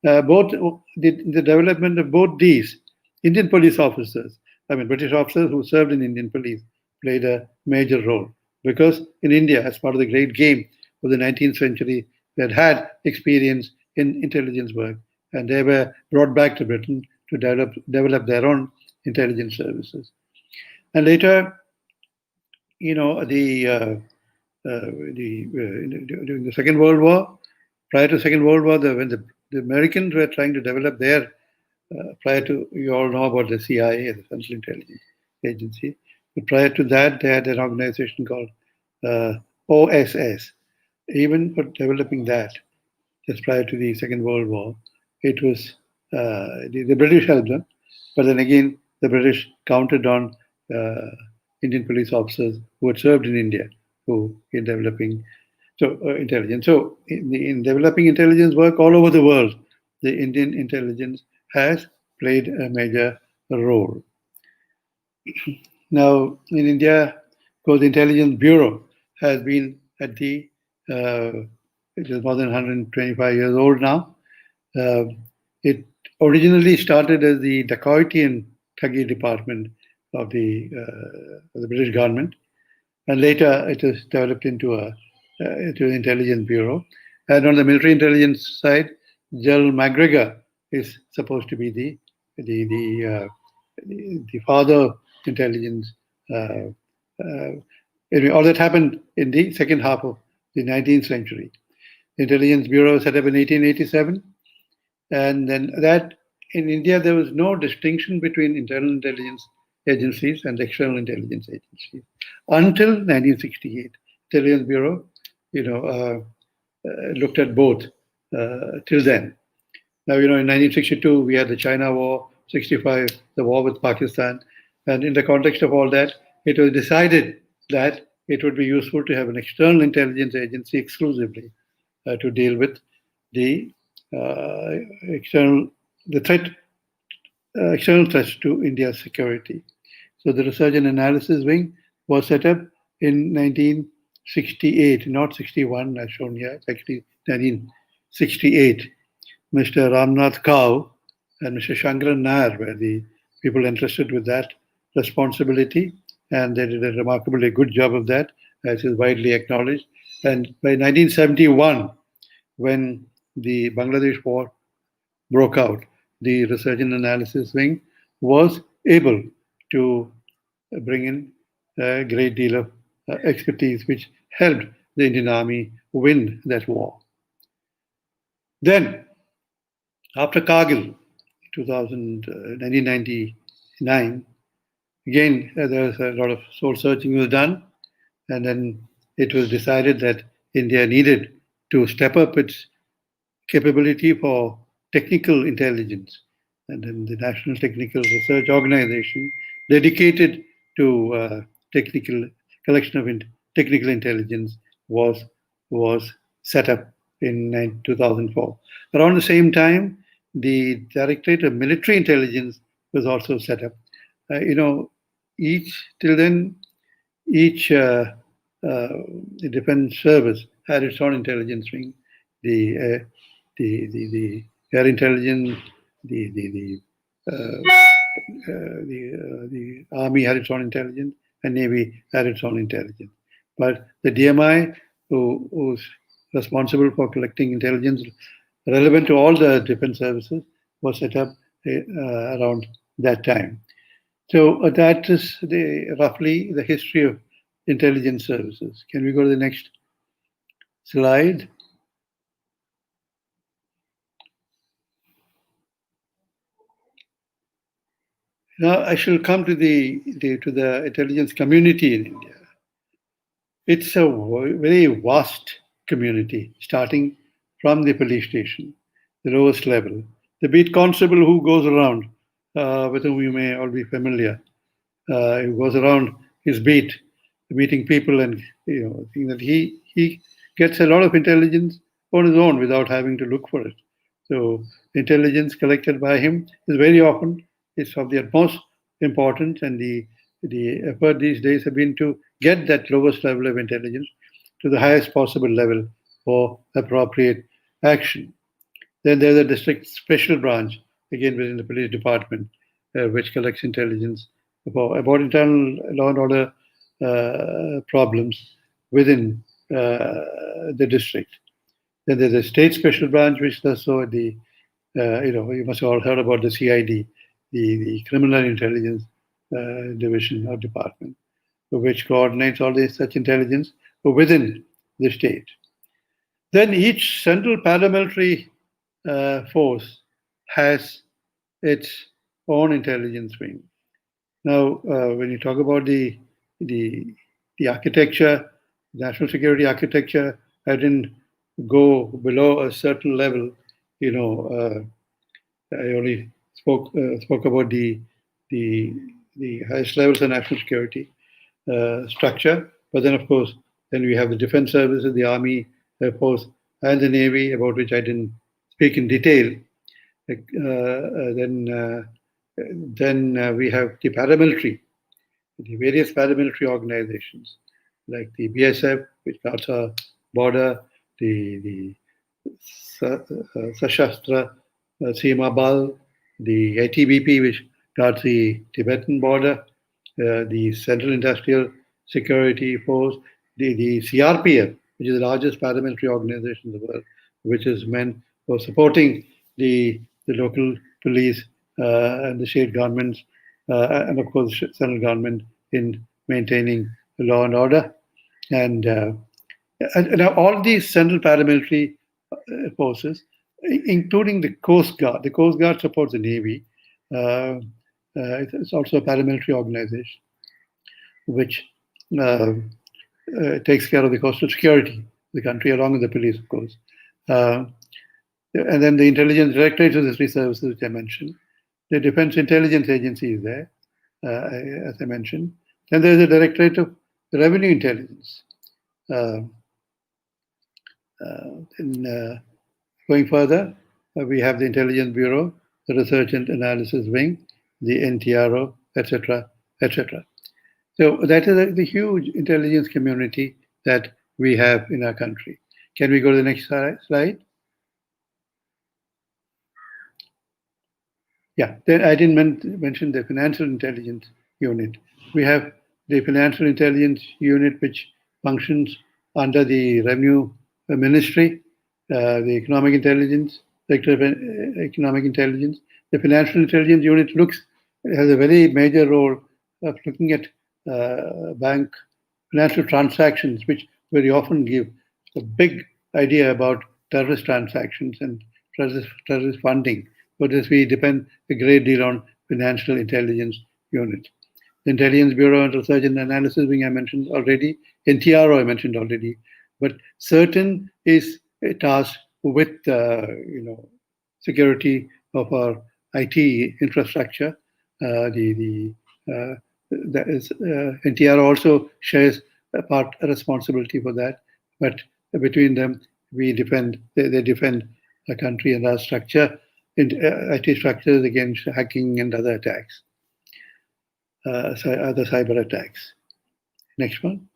Both the development of both these, Indian police officers, British officers who served in Indian police, played a major role, because in India, as part of the great game of the 19th century, they had experience in intelligence work, and they were brought back to Britain to develop their own intelligence services. And later, during the Second World War, prior to Second World War, when the Americans were trying to develop their, you all know about the CIA, the Central Intelligence Agency, but prior to that, they had an organization called OSS. Even for developing that, just prior to the Second World War, it was the British helped them, but then again, the British counted on Indian police officers who had served in India, who in developing intelligence. So in developing intelligence work all over the world, the Indian intelligence has played a major role. Now, in India, of course, the Intelligence Bureau has been at it is more than 125 years old now. It originally started as the dacoity and thuggy department of the British government, and later it was developed into an intelligence bureau. And on the military intelligence side, General MacGregor is supposed to be the father of intelligence. Anyway, all that happened in the second half of the 19th century. The Intelligence Bureau was set up in 1887, and then that in India there was no distinction between internal intelligence agencies and external intelligence agencies until 1968. Intelligence Bureau, looked at both till then. Now, in 1962 we had the China War, 65 the war with Pakistan, and in the context of all that, it was decided that it would be useful to have an external intelligence agency exclusively to deal with the external threats to India's security. So the Research and Analysis Wing was set up in 1968, not 61 as shown here, it's actually 1968. Mr. Ramnath Kao and Mr. Shankar IAS were the people entrusted with that responsibility, and they did a remarkably good job of that, as is widely acknowledged. And by 1971, when the Bangladesh war broke out, the Research and Analysis Wing was able to bring in a great deal of expertise, which helped the Indian Army win that war. Then, after Kargil, 1999, again, there was a lot of soul searching was done, and then it was decided that India needed to step up its capability for technical intelligence. And then the National Technical Research Organization, dedicated to technical collection of technical intelligence, was set up in 2004. Around the same time, the Directorate of Military Intelligence was also set up. Each defense service had its own intelligence wing. The air intelligence, the army had its own intelligence, and Navy had its own intelligence. But the DMI, who's responsible for collecting intelligence relevant to all the defense services, was set up around that time. So that is roughly the history of intelligence services. Can we go to the next slide? Now I shall come to the intelligence community in India. It's a very vast community, starting from the police station, the lowest level. The beat constable who goes around, with whom you may all be familiar, who goes around his beat, meeting people, and think that he gets a lot of intelligence on his own without having to look for it. So intelligence collected by him is very often of the utmost importance, and the effort these days have been to get that lowest level of intelligence to the highest possible level for appropriate action. Then there's a district special branch, again within the police department, which collects intelligence about internal law and order problems within the district. Then there's a state special branch which does so. You must have all heard about the CID, the Criminal Intelligence Division or Department, which coordinates all this such intelligence within the state. Then each central paramilitary force has its own intelligence wing. Now, when you talk about the architecture, national security architecture, I didn't go below a certain level. I only spoke about the highest levels of national security structure. But then, of course, then we have the defense services, the Army, Air Force, and the Navy, about which I didn't speak in detail. Then we have the paramilitary, the various paramilitary organizations, like the BSF, which guards our border, the Sashastra Seema Bal, the ITBP, which guards the Tibetan border, the Central Industrial Security Force, the CRPF, which is the largest paramilitary organization in the world, which is meant for supporting the local police and the state governments, and of course the central government in maintaining the law and order. And now all these central paramilitary forces, including the Coast Guard. The Coast Guard supports the Navy. It's also a paramilitary organization which takes care of the coastal security of the country, along with the police, of course. And then the Intelligence Directorate of the three services, which I mentioned. The Defense Intelligence Agency is there, as I mentioned. Then there's the Directorate of revenue intelligence. Going further, we have the Intelligence Bureau, the Research and Analysis Wing, the NTRO, etc., etc. So that is the huge intelligence community that we have in our country. Can we go to the next slide? Yeah, then I didn't mention the Financial Intelligence Unit. We have the Financial Intelligence Unit, which functions under the Revenue Ministry, the Economic Intelligence, Sector of Economic Intelligence. The Financial Intelligence Unit has a very major role of looking at bank financial transactions, which very often give a big idea about terrorist transactions and terrorist funding. For this, we depend a great deal on Financial Intelligence Unit. The Intelligence Bureau and Research and Analysis Wing I mentioned already. NTRO I mentioned already. But certain is tasked with security of our IT infrastructure. NTRO also shares a responsibility for that. But between them, they defend the country and our structure, IT structures against hacking and other attacks, other cyber attacks. Next one.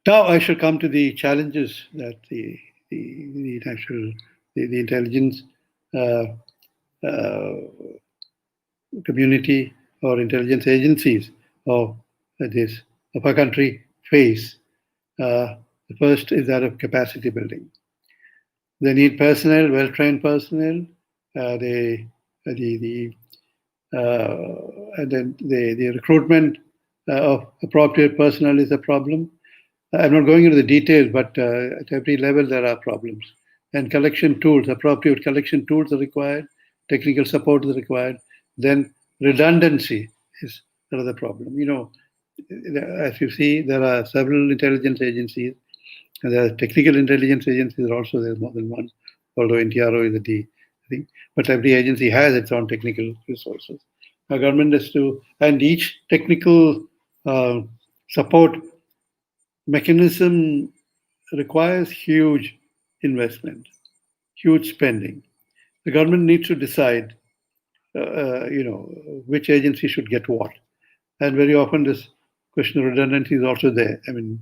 Now I shall come to the challenges that the intelligence community or intelligence agencies of our country face. The first is that of capacity building. They need personnel, well-trained personnel. And then the recruitment of appropriate personnel is a problem. I'm not going into the details, but at every level there are problems. And collection tools, appropriate collection tools are required. Technical support is required. Then redundancy is another problem. As you see, there are several intelligence agencies. And there are technical intelligence agencies also. There's more than one, although NTRO is the thing. But every agency has its own technical resources. Our government has to, and each technical support mechanism requires huge investment, huge spending. The government needs to decide, which agency should get what. And very often this question of redundancy is also there. I mean,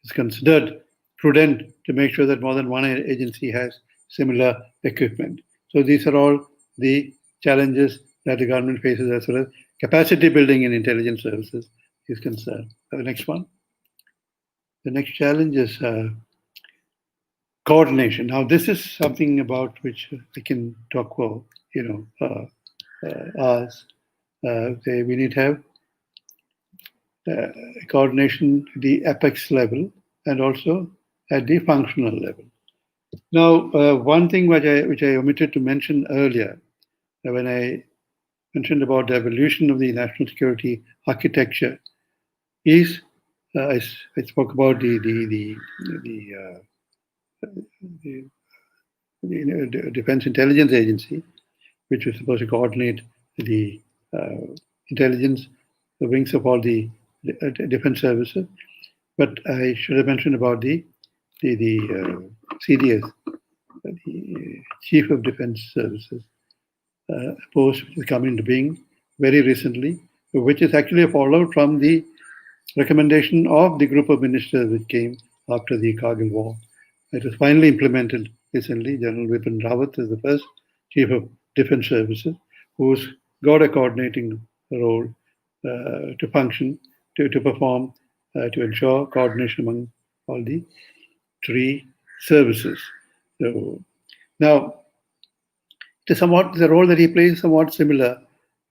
it's considered prudent to make sure that more than one agency has similar equipment. So these are all the challenges that the government faces as far as capacity building in intelligence services is concerned. The next one. The next challenge is coordination. Now, this is something about which I can talk for, hours. We need to have coordination at the apex level and also at the functional level. Now, one thing which I omitted to mention earlier, when I mentioned about the evolution of the national security architecture, is I spoke about the Defense Intelligence Agency, which was supposed to coordinate the intelligence, the wings of all the defense services. But I should have mentioned about the CDS, the Chief of Defense Services, post which has come into being very recently, which is actually a follow from the recommendation of the group of ministers which came after the Kargil War. It was finally implemented recently. General Vipin Rawat is the first Chief of Defense Services who's got a coordinating role to function, to perform, to ensure coordination among all the three services. So now, the role that he plays is somewhat similar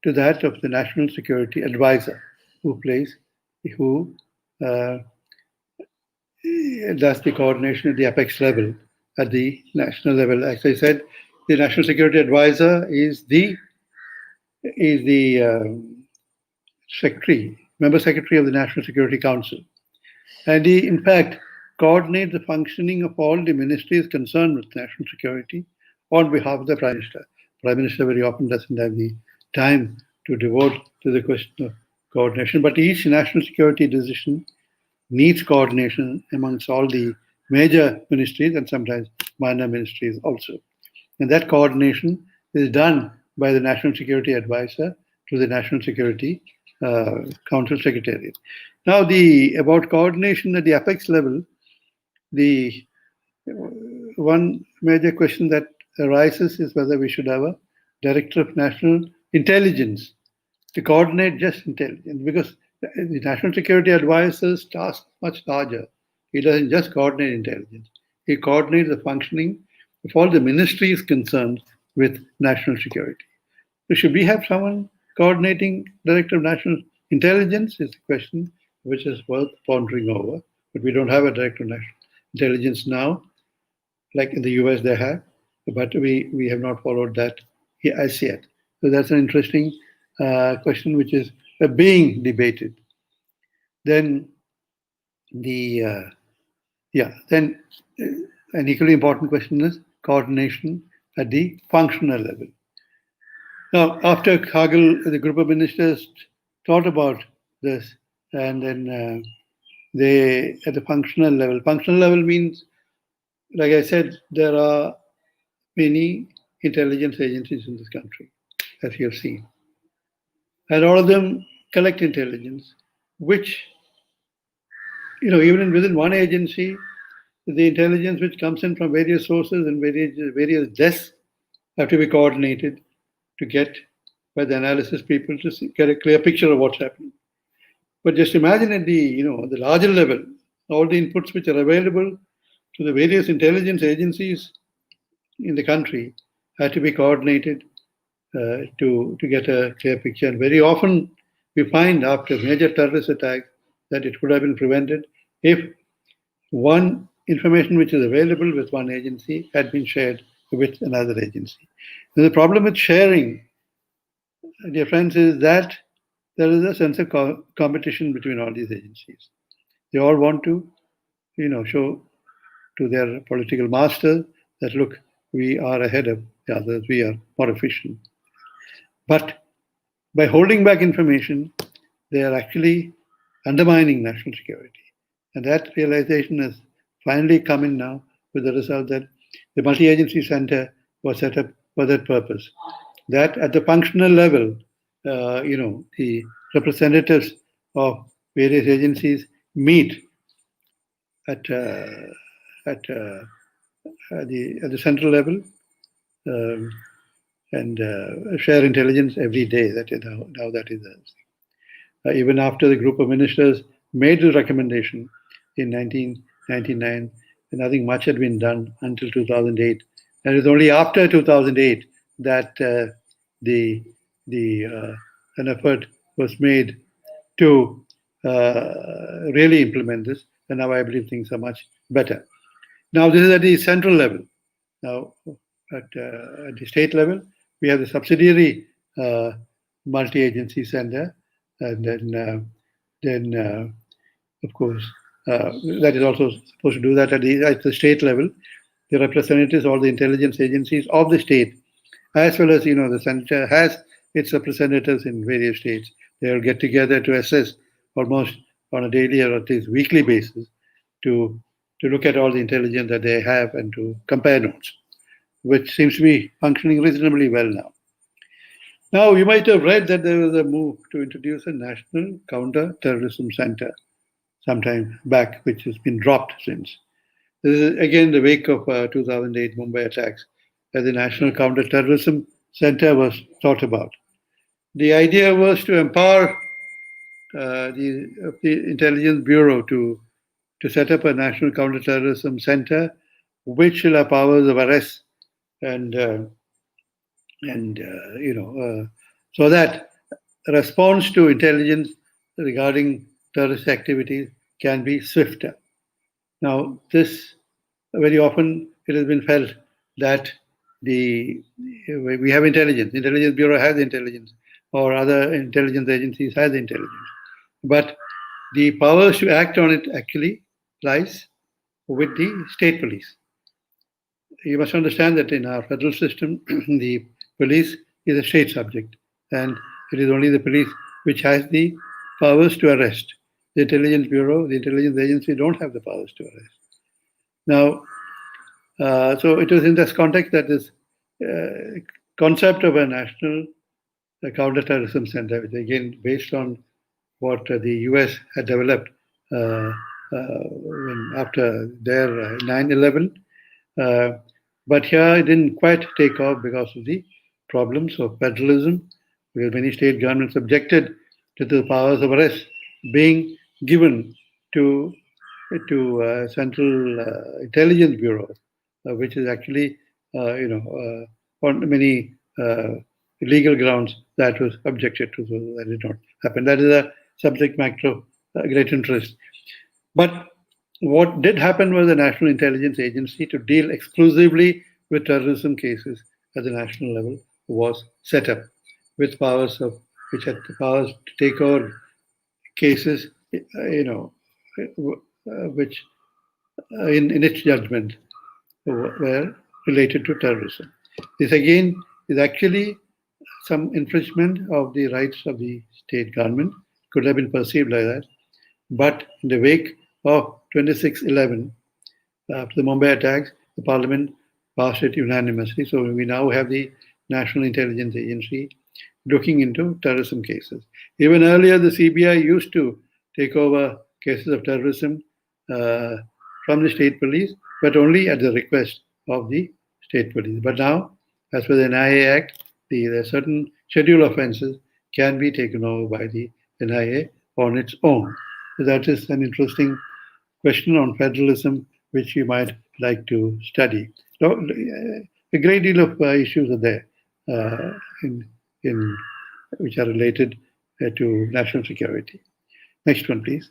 to that of the National Security Advisor, who does the coordination at the apex level, at the national level. As I said, the National Security Advisor is the member secretary of the National Security Council. And he, in fact, coordinates the functioning of all the ministries concerned with national security on behalf of the Prime Minister. Prime Minister very often doesn't have the time to devote to the question of coordination. But each national security decision needs coordination amongst all the major ministries and sometimes minor ministries also. And that coordination is done by the National Security Advisor to the National Security Council Secretariat. Now, about coordination at the apex level, the one major question that arises is whether we should have a Director of National Intelligence to coordinate just intelligence, because the National Security Advisor's task is much larger. He doesn't just coordinate intelligence. He coordinates the functioning of all the ministries concerned with national security. So should we have someone coordinating Director of National Intelligence is the question which is worth pondering over. But we don't have a Director of National Intelligence now, like in the US they have, but we have not followed that as yet. So that's an interesting question which is being debated. Then an equally important question is coordination at the functional level. Now, after Kargil, the group of ministers thought about this, and then they, at the functional level means, like I said, there are many intelligence agencies in this country, as you have seen. And all of them collect intelligence, which, even within one agency, the intelligence which comes in from various sources and various desks have to be coordinated to get, by the analysis people, to get a clear picture of what's happening. But just imagine at the larger level, all the inputs which are available to the various intelligence agencies in the country had to be coordinated to get a clear picture. And very often we find after major terrorist attacks that it could have been prevented if one information which is available with one agency had been shared with another agency. And the problem with sharing, dear friends, is that there is a sense of competition between all these agencies. They all want to, show to their political masters that, look, we are ahead of the others, we are more efficient. But by holding back information, they are actually undermining national security. And that realization has finally come in now, with the result that the multi-agency center was set up for that purpose. That at the functional level, the representatives of various agencies meet at the central level and share intelligence every day. That is how that is. Even after the group of ministers made the recommendation in 1999, nothing much had been done until 2008. And it was only after 2008 that an effort was made to really implement this. And now I believe things are much better. Now this is at the central level. Now at the state level, we have the subsidiary multi-agency center, and then of course that is also supposed to do that at the state level. The representatives, all the intelligence agencies of the state, as well as the center has its representatives in various states. They will get together to assess almost on a daily or at least weekly basis to look at all the intelligence that they have and to compare notes, which seems to be functioning reasonably well now. Now, you might have read that there was a move to introduce a National Counter-Terrorism Center sometime back, which has been dropped since. This is again the wake of 2008 Mumbai attacks, as the National Counter-Terrorism Center was thought about. The idea was to empower the Intelligence Bureau to set up a National Counter-Terrorism Center, which will have powers of arrest and so that response to intelligence regarding terrorist activities can be swifter. Now, this very often it has been felt that we have intelligence. Intelligence Bureau has intelligence, or other intelligence agencies has intelligence, but the powers to act on it actually lies with the state police. You must understand that in our federal system, the police is a state subject, and It is only the police which has the powers to arrest. The intelligence bureau, the intelligence agency don't have the powers to arrest. Now, so it was in this context that this concept of a national counterterrorism center, which again based on what the US had developed after their 9/11. But here it didn't quite take off because of the problems of federalism, because many state governments objected to the powers of arrest being given to Central Intelligence Bureau, which is actually, on many legal grounds that was objected to, so that did not happen. That is a subject matter of great interest. But what did happen was the National Intelligence Agency, to deal exclusively with terrorism cases at the national level, was set up with powers which had the powers to take over cases, which in its judgment were related to terrorism. This again is actually some infringement of the rights of the state government, could have been perceived like that. But in the wake of 26/11, after the Mumbai attacks, the parliament passed it unanimously. So we now have the National Intelligence Agency looking into terrorism cases. Even earlier, the CBI used to take over cases of terrorism from the state police, but only at the request of the state police. But now, as per the NIA Act, the certain schedule offences can be taken over by the NIA on its own. So that is an interesting question on federalism, which you might like to study. So, a great deal of issues are there which are related to national security. Next one, please.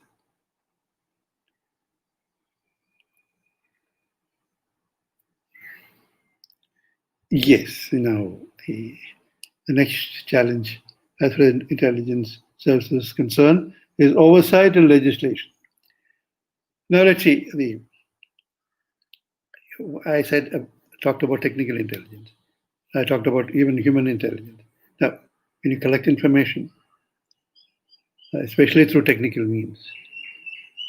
Yes, the next challenge as far as intelligence services is concerned is oversight and legislation. Now let's see. I talked about technical intelligence. I talked about even human intelligence. Now, when you collect information, especially through technical means,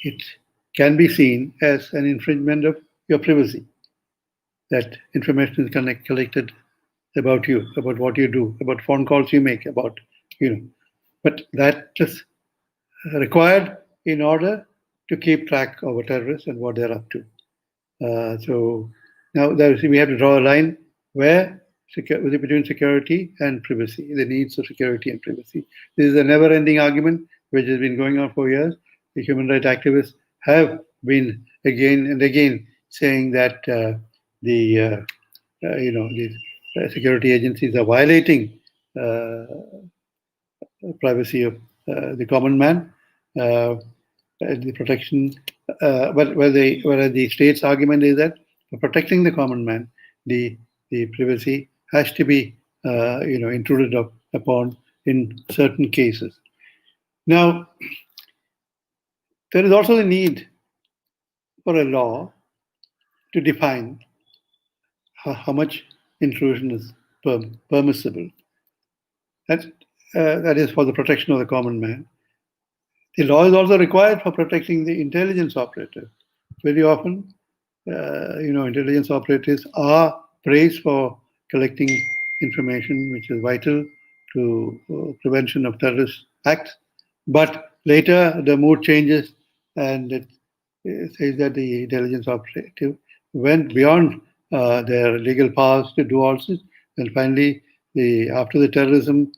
it can be seen as an infringement of your privacy. That information is collected about you, about what you do, about phone calls you make, about, But that is required in order to keep track of a terrorist and what they're up to. So now we have to draw a line where between security and privacy, the needs of security and privacy. This is a never-ending argument which has been going on for years. The human rights activists have been again and again saying that the security agencies are violating privacy of the common man, the protection. Whereas the state's argument is that for protecting the common man, the privacy has to be intruded upon in certain cases. Now, there is also the need for a law to define how much intrusion is permissible. That is for the protection of the common man. The law is also required for protecting the intelligence operator. Very often, intelligence operators are praised for collecting information which is vital to prevention of terrorist acts. But later, the mood changes and it says that the intelligence operative went beyond their legal powers to do all this. And finally, after the terrorism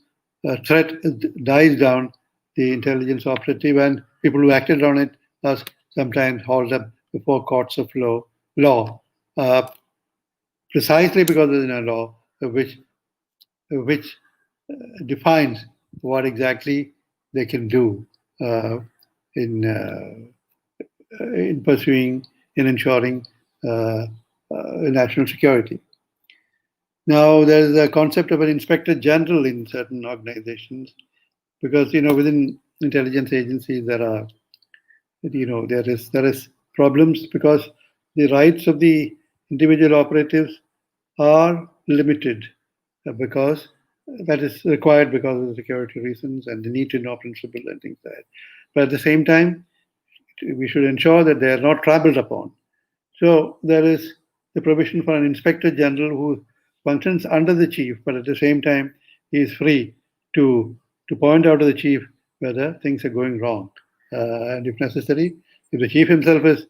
threat dies down, the intelligence operative and people who acted on it are sometimes hauled up before courts of law, precisely because there is no law which defines what exactly they can do in pursuing, in ensuring national security. Now, there is a concept of an inspector general in certain organizations, because within intelligence agencies there is problems because the rights of the individual operatives are limited because that is required because of the security reasons and the need to know principle and things like that. But at the same time, we should ensure that they are not trampled upon. So there is the provision for an inspector general who functions under the chief, but at the same time, he is free to point out to the chief whether things are going wrong. And if necessary, if the chief himself is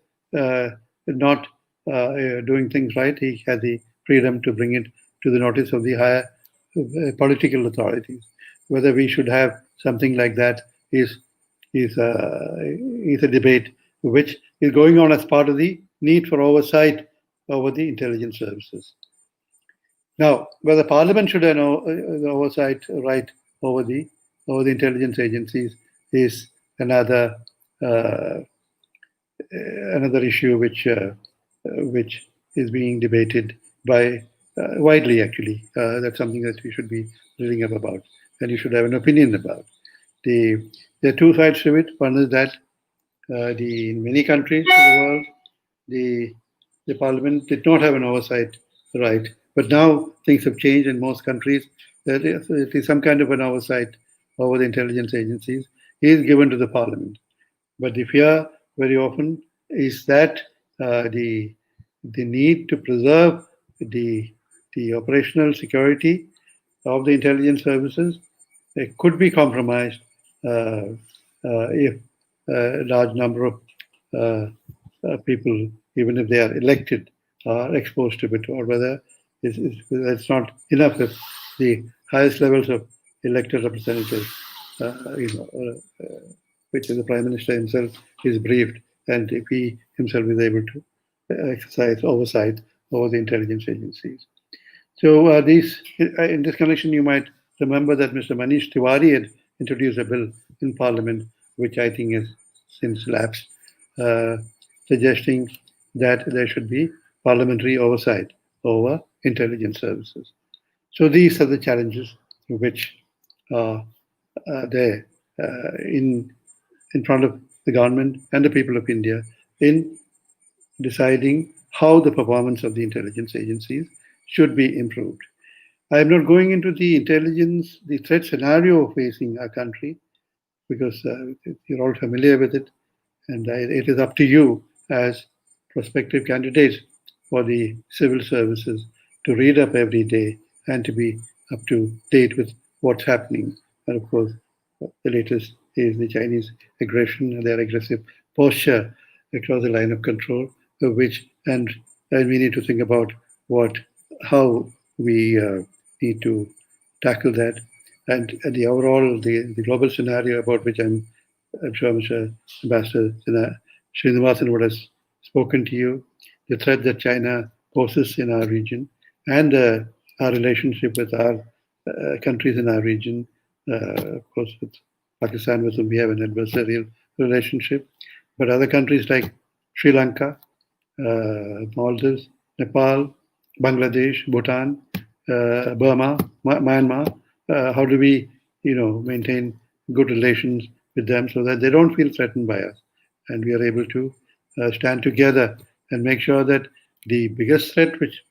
not doing things right, he has the freedom to bring it to the notice of the higher political authorities. Whether we should have something like that is a debate which is going on as part of the need for oversight over the intelligence services. Now, whether Parliament should have the oversight right over the intelligence agencies is another issue which is being debated by widely. Actually, that's something that we should be reading up about, and you should have an opinion about. There are two sides to it. One is that in many countries of the world, the Parliament did not have an oversight right, but now things have changed in most countries. There is some kind of an oversight over the intelligence agencies is given to the Parliament. But the fear very often is that the need to preserve the operational security of the intelligence services could be compromised if a large number of people, even if they are elected, are exposed to it, or whether it's not enough if the highest levels of elected representatives, which is the Prime Minister himself, is briefed, and if he himself is able to exercise oversight over the intelligence agencies. So in this connection, you might remember that Mr. Manish Tiwari had introduced a bill in Parliament, which I think has since lapsed, suggesting that there should be parliamentary oversight over intelligence services. So these are the challenges which are there in front of the government and the people of India in deciding how the performance of the intelligence agencies should be improved. I am not going into the threat scenario facing our country, because you're all familiar with it, and it is up to you as prospective candidates for the civil services to read up every day and to be up to date with what's happening. And of course, the latest is the Chinese aggression and their aggressive posture across the line of control, and we need to think about how we need to tackle that, and the overall the global scenario about which I'm sure Mr. Ambassador Srinivasan would have spoken to you, the threat that China poses in our region, and our relationship with our countries in our region, of course with Pakistan, with whom we have an adversarial relationship, but other countries like Sri Lanka, Maldives, Nepal, Bangladesh, Bhutan, Burma, Myanmar. How do we, maintain good relations with them so that they don't feel threatened by us, and we are able to stand together and make sure that the biggest threat which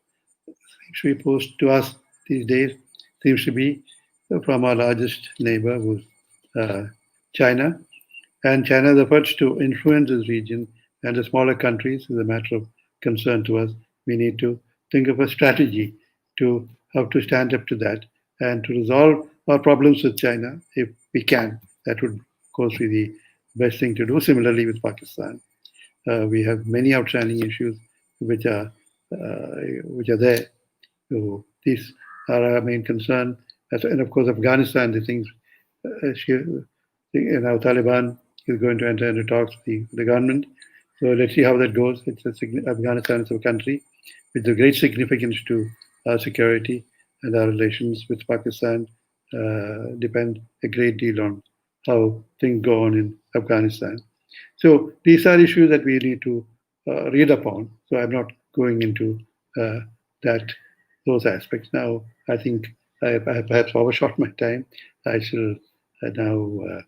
seems to be posed to us these days seems to be from our largest neighbor, who's China. And China's efforts to influence this region and the smaller countries is a matter of concern to us. We need to think of a strategy to how to stand up to that and to resolve our problems with China if we can. That would, of course, be the best thing to do. Similarly with Pakistan, we have many outstanding issues which are there. So these are our main concern. And of course, Afghanistan, the things, Taliban is going to enter into talks with the government. So let's see how that goes. Afghanistan is a country with a great significance to our security, and our relations with Pakistan depend a great deal on how things go on in Afghanistan. So these are issues that we need to read upon. So I'm not going into those aspects now. I think I have perhaps overshot my time. I shall now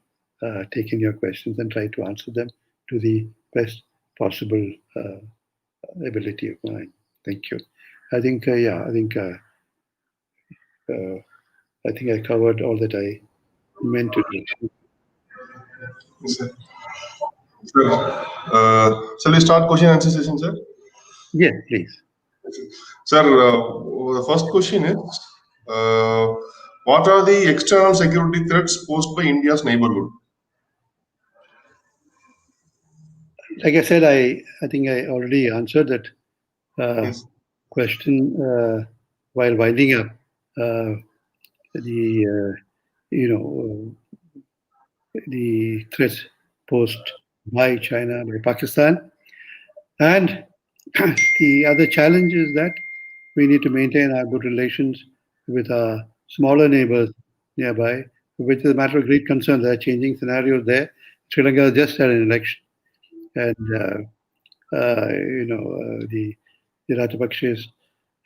take in your questions and try to answer them to the best possible ability of mine. Thank you. I think I think I covered all that I meant to do. Yes, sir. Sir, shall we start question and answer session, sir? Yes, please. Sir, the first question is, what are the external security threats posed by India's neighborhood? Like I said, I think I already answered that Yes. question while winding up the the threats posed by China, by Pakistan, and the other challenge is that we need to maintain our good relations with our smaller neighbors nearby, which is a matter of great concern. There are changing scenarios there. Sri Lanka has just had an election, and the Rajapakshas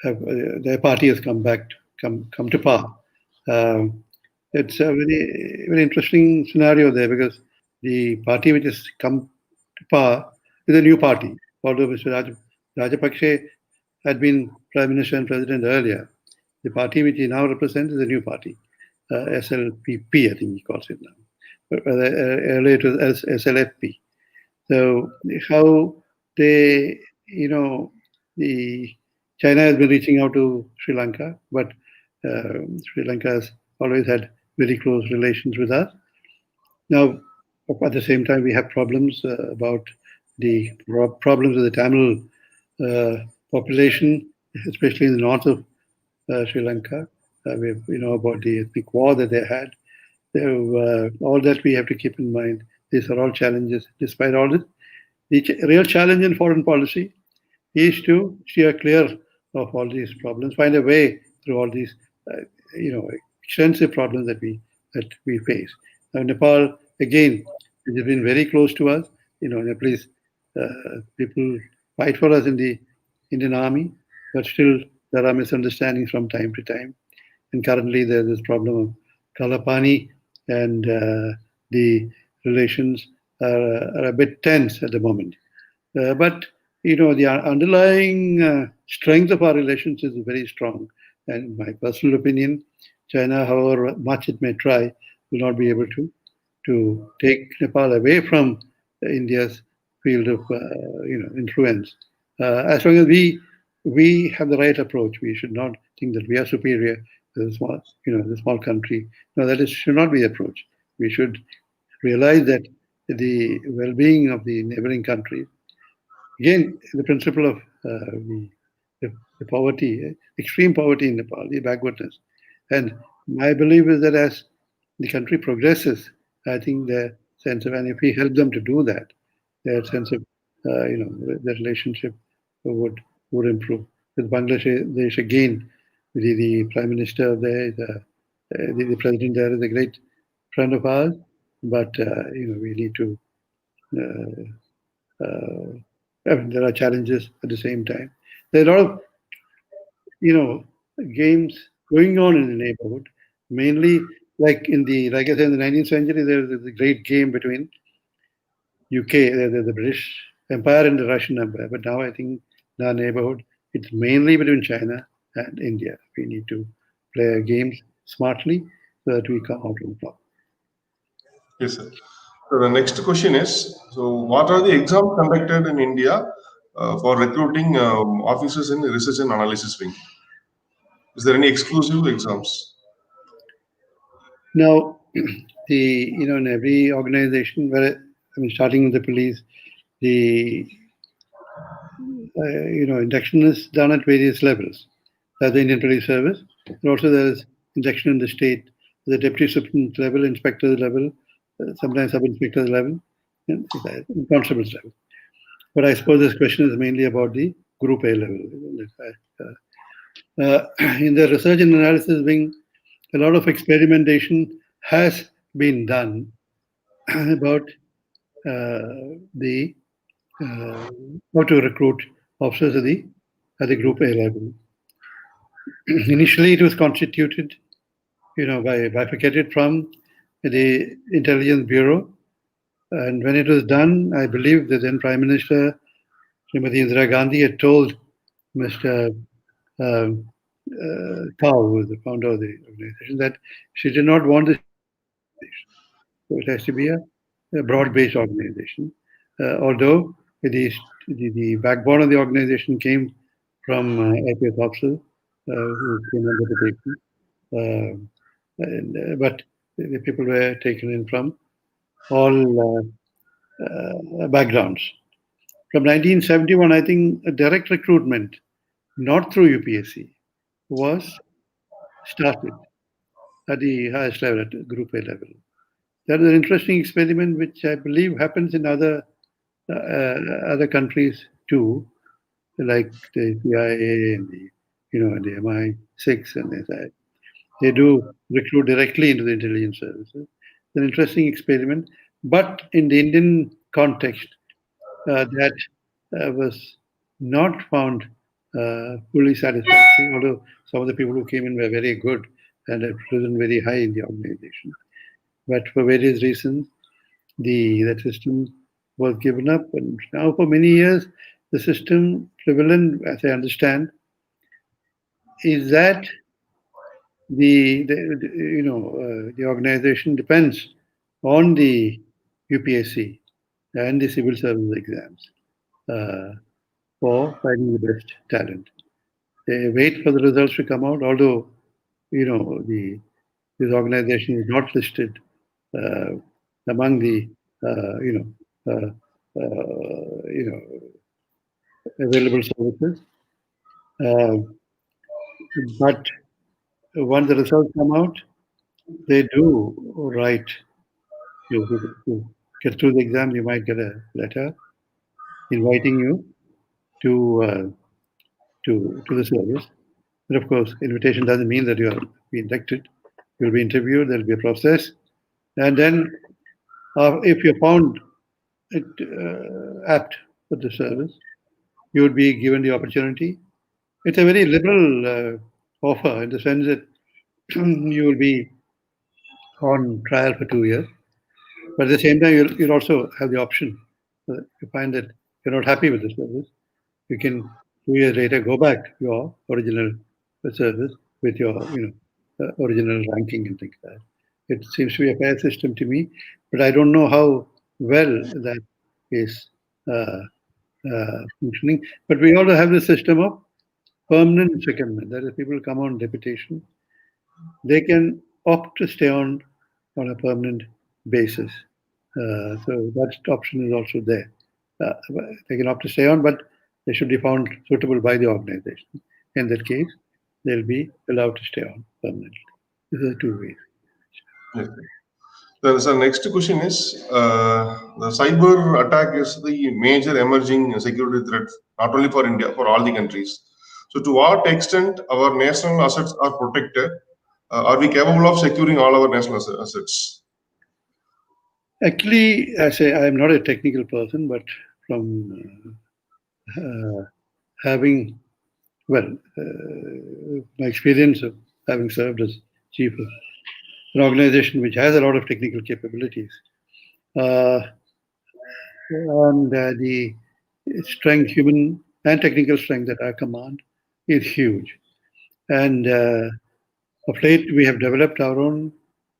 have their party has come to power. It's a very interesting scenario there because the party which has come to power is a new party. Although Mr. Rajapaksa had been Prime Minister and President earlier, the party which he now represents is a new party, SLPP, I think he calls it now. Earlier it was SLFP. So how they, China has been reaching out to Sri Lanka, but Sri Lanka has always had very close relations with us. Now, at the same time, we have problems about the problems of the Tamil population, especially in the north of Sri Lanka. We know about the ethnic war that they had. So, all that we have to keep in mind. These are all challenges. Despite all this, the real challenge in foreign policy is to steer clear of all these problems, find a way through all these, extensive problems that we face. Now, Nepal, again, it has been very close to us. Nepalese people fight for us in the Indian Army, but still there are misunderstandings from time to time. And currently there's this problem of Kalapani, and the relations are a bit tense at the moment. But the underlying strength of our relations is very strong. And in my personal opinion, China, however much it may try, will not be able to take Nepal away from India's field of influence. As long as we have the right approach, we should not think that we are superior to the small country. No, should not be the approach. We should realize that the well-being of the neighboring country, again, the principle of the poverty, extreme poverty in Nepal, the backwardness. And my belief is that as the country progresses, I think their sense of, and if we help them to do that, their sense of, the relationship would improve. With Bangladesh, again, the Prime Minister there, the President there is a great friend of ours, but, we need to, there are challenges at the same time. There are a lot of, games going on in the neighborhood, mainly like I said, in the 19th century, there was a great game between UK, the British Empire and the Russian Empire. But now I think in our neighborhood, it's mainly between China and India. We need to play our games smartly so that we come out on top. Yes, sir. So the next question is, what are the exams conducted in India for recruiting officers in the research and analysis wing? Is there any exclusive exams? Now, in every organization, starting with the police, the induction is done at various levels. There's the Indian Police Service, and also there's induction in the state, the deputy superintendent level, inspector level, sometimes sub-inspector level, and constable's level. But I suppose this question is mainly about the Group A level. In the research and analysis wing, a lot of experimentation has been done about how to recruit officers at the Group A level. Initially, it was constituted, bifurcated from the Intelligence Bureau. And when it was done, I believe the then Prime Minister, Srimati Indira Gandhi, had told Mr. Tao, who was the founder of the organization, that she did not want this. So it has to be a broad-based organization. Although the backbone of the organization came from IPS officers who came on deputation, but the people were taken in from all backgrounds. From 1971, I think a direct recruitment, not through UPSC, was started at the highest level, at Group A level. That is an interesting experiment, which I believe happens in other countries too, like the CIA and the MI6 and the. They do recruit directly into the intelligence services. It's an interesting experiment, but in the Indian context, that was not found fully satisfactory, although some of the people who came in were very good and had risen very high in the organization. But for various reasons, that system was given up. And now for many years, the system prevalent, as I understand, is that the organization depends on the UPSC and the civil service exams for finding the best talent. They wait for the results to come out, although this organization is not listed among the available services. But once the results come out, they do write. To get through the exam, you might get a letter inviting you to the service. And of course, invitation doesn't mean that you are inducted. You'll be interviewed. There'll be a process, and then if you're found apt for the service, you would be given the opportunity. It's a very liberal offer in the sense that you will be on trial for 2 years, but at the same time, you'll also have the option. If you find that you're not happy with the service, you can 2 years later go back to your original service with your original ranking and things like that. It seems to be a fair system to me, but I don't know how well that is functioning. But we also have the system of permanent secondment. That is, people come on deputation. They can opt to stay on a permanent basis. So that option is also there. They can opt to stay on, but they should be found suitable by the organization. In that case, they'll be allowed to stay on permanently. These are two ways. Okay. So next question is, the cyber attack is the major emerging security threat, not only for India, for all the countries. So to what extent our national assets are protected? Are we capable of securing all our national assets? Actually, I say I'm not a technical person, but from having, my experience of having served as chief of an organization which has a lot of technical capabilities, and the strength, human and technical strength at our command is huge. And of late, we have developed our own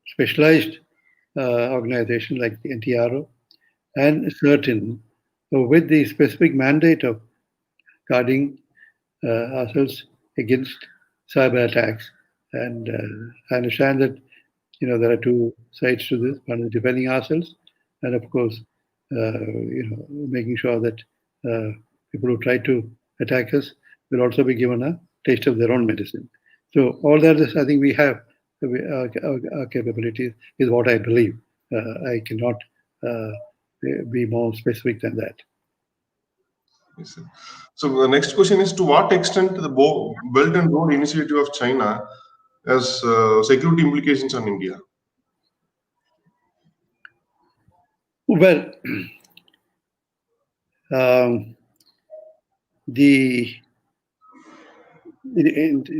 specialized organization like the NTRO and certain with the specific mandate of guarding ourselves against cyber attacks. And I understand that there are two sides to this: one is defending ourselves, and of course, making sure that people who try to attack us will also be given a taste of their own medicine. So all that is, I think, we have our capabilities is what I believe. I cannot be more specific than that. Yes, so the next question is, to what extent the Belt and Road Initiative of China has security implications on India? Well, in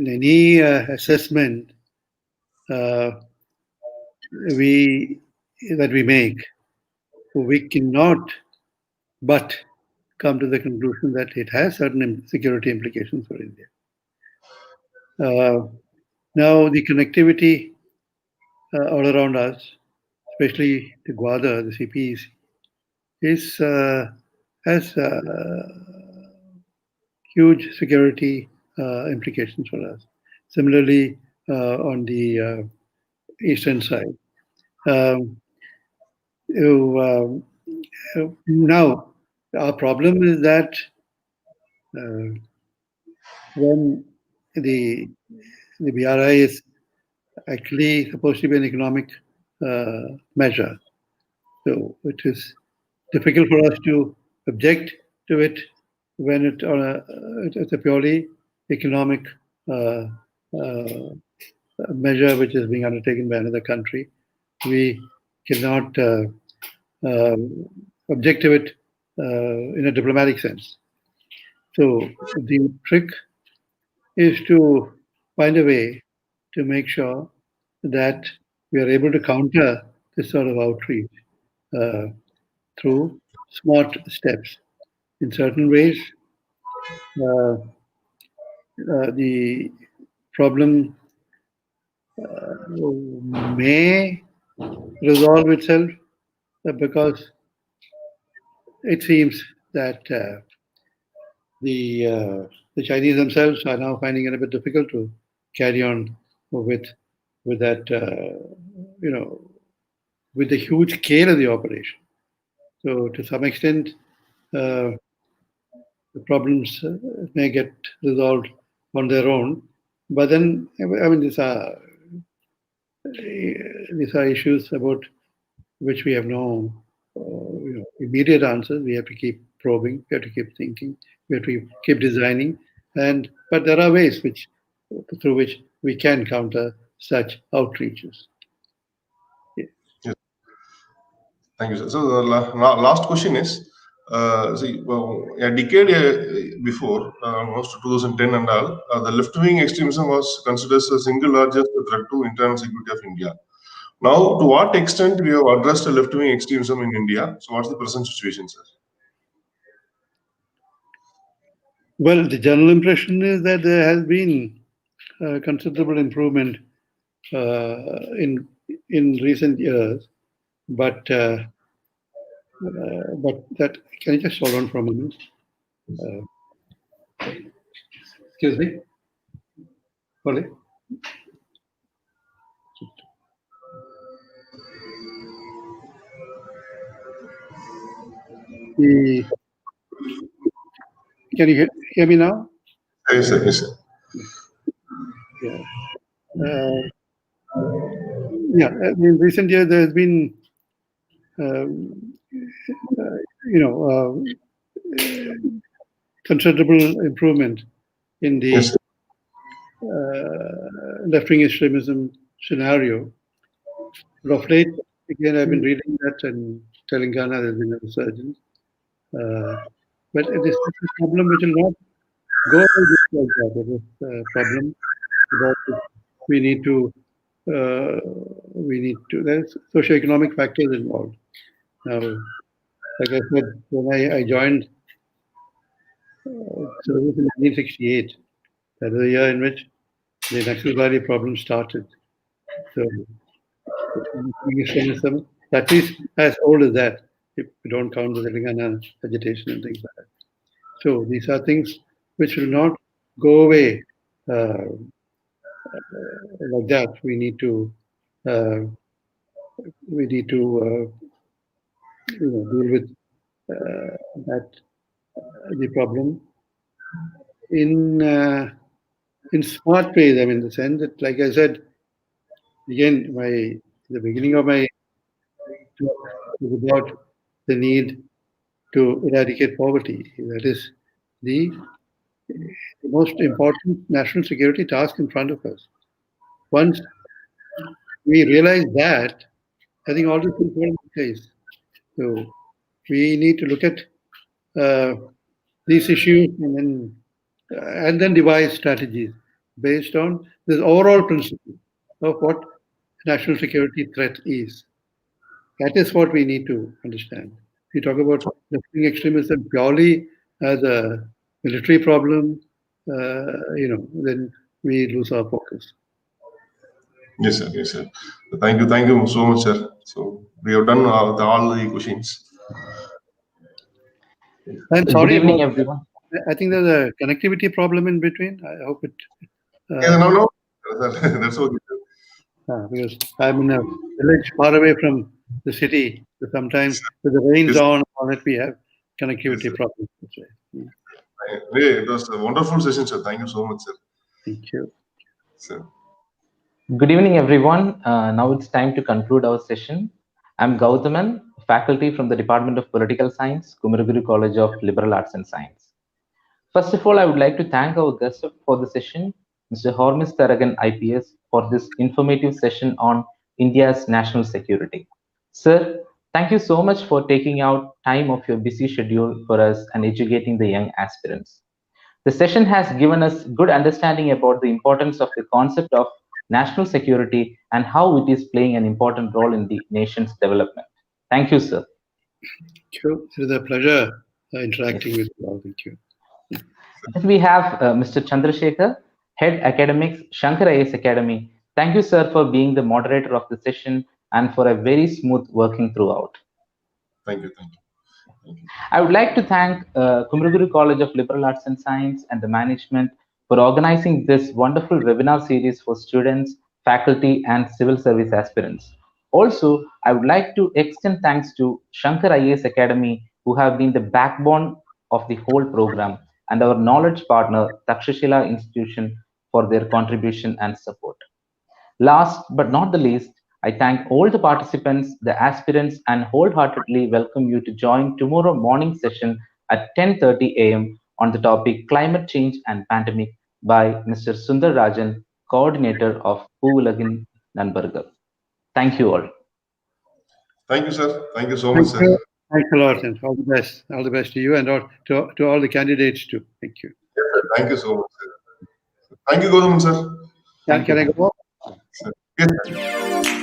any assessment that we make, we cannot but come to the conclusion that it has certain security implications for India. Now the connectivity all around us, especially to Gwadar, the CPEC, has huge security implications for us. Similarly, on the eastern side. Now, our problem is that when the BRI is actually supposed to be an economic measure, so it is difficult for us to object to it when it's a purely economic measure which is being undertaken by another country. We cannot object to it in a diplomatic sense. So the trick is to find a way to make sure that we are able to counter this sort of outreach through smart steps. In certain ways, the problem may resolve itself because it seems that the Chinese themselves are now finding it a bit difficult to carry on with that with the huge scale of the operation. So to some extent, the problems may get resolved on their own. But then, I mean, these are issues about which we have no immediate answers. We have to keep probing. We have to keep thinking. We have to keep designing. But there are ways through which we can counter such outreaches. Yes. Thank you, sir. So the last question is, a decade before, almost 2010 and all, the left-wing extremism was considered as the single largest threat to internal security of India. Now, to what extent we have addressed the left-wing extremism in India? So what's the present situation, sir? Well, the general impression is that there has been considerable improvement in recent years, but that can you just hold on for a moment? Excuse me. Sorry. Can you hear me now? Yes, sir. Yes, sir. Yeah. In recent years, there has been, considerable improvement in the Yes, left-wing extremism scenario. But of late, again, I've been reading that in Telangana there's been a resurgence. But it is a problem which will not go away just like that. It is a problem about which we need to, there's socioeconomic factors involved. Now, like I said, when I joined service in 1968, that was the year in which the Naxalbari problem started. So, extremism, at least as old as that, if we don't count the Telangana agitation and things like that. So these are things which will not go away like that. We need to deal with that the problem in smart ways. I mean, the sense that, like I said, again, the beginning of my talk was about the need to eradicate poverty. That is the most important national security task in front of us. Once we realize that, I think all this will fall into place. So we need to look at these issues and then devise strategies based on this overall principle of what national security threat is. That is what we need to understand. If you talk about left-wing extremism purely as a military problem, then we lose our focus. Yes, sir. Yes, sir. Thank you so much, sir. So we have done all the questions. I'm Good sorry evening, about, everyone. I think there's a connectivity problem in between. I hope it. No. That's okay. Because I'm in a village far away from the city. So sometimes with the rains on, all that we have connectivity problems. It was a wonderful session, sir. Thank you so much, sir. Thank you. Sir. Good evening, everyone. Now it's time to conclude our session. I'm Gautaman, faculty from the Department of Political Science, Kumaraguru College of Liberal Arts and Science. First of all, I would like to thank our guest for the session, Mr. Hormis Tharakan, IPS, for this informative session on India's national security. Sir, thank you so much for taking out time of your busy schedule for us and educating the young aspirants. The session has given us good understanding about the importance of the concept of national security and how it is playing an important role in the nation's development. Thank you, sir. Sure. It is a pleasure interacting with you all. Thank you. Then we have Mr. Chandrasekhar, Head Academics, Shankar IAS Academy. Thank you, sir, for being the moderator of the session and for a very smooth working throughout. Thank you. I would like to thank Kumaraguru College of Liberal Arts and Science and the management for organizing this wonderful webinar series for students, faculty, and civil service aspirants. Also, I would like to extend thanks to Shankar IAS Academy, who have been the backbone of the whole program, and our knowledge partner, Takshashila Institution, for their contribution and support. Last but not the least, I thank all the participants, the aspirants, and wholeheartedly welcome you to join tomorrow morning session at 10:30 a.m. on the topic Climate Change and Pandemic by Mr. Sundar Rajan, Coordinator of Poolagin Nanbargal. Thank you all. Thank you, sir. Thank you so much, sir. Thanks a lot, and all the best. All the best to you and to all the candidates too. Thank you. Yes, thank you so much, sir. Thank you, Gaurav, sir. Can I go? Yes, sir.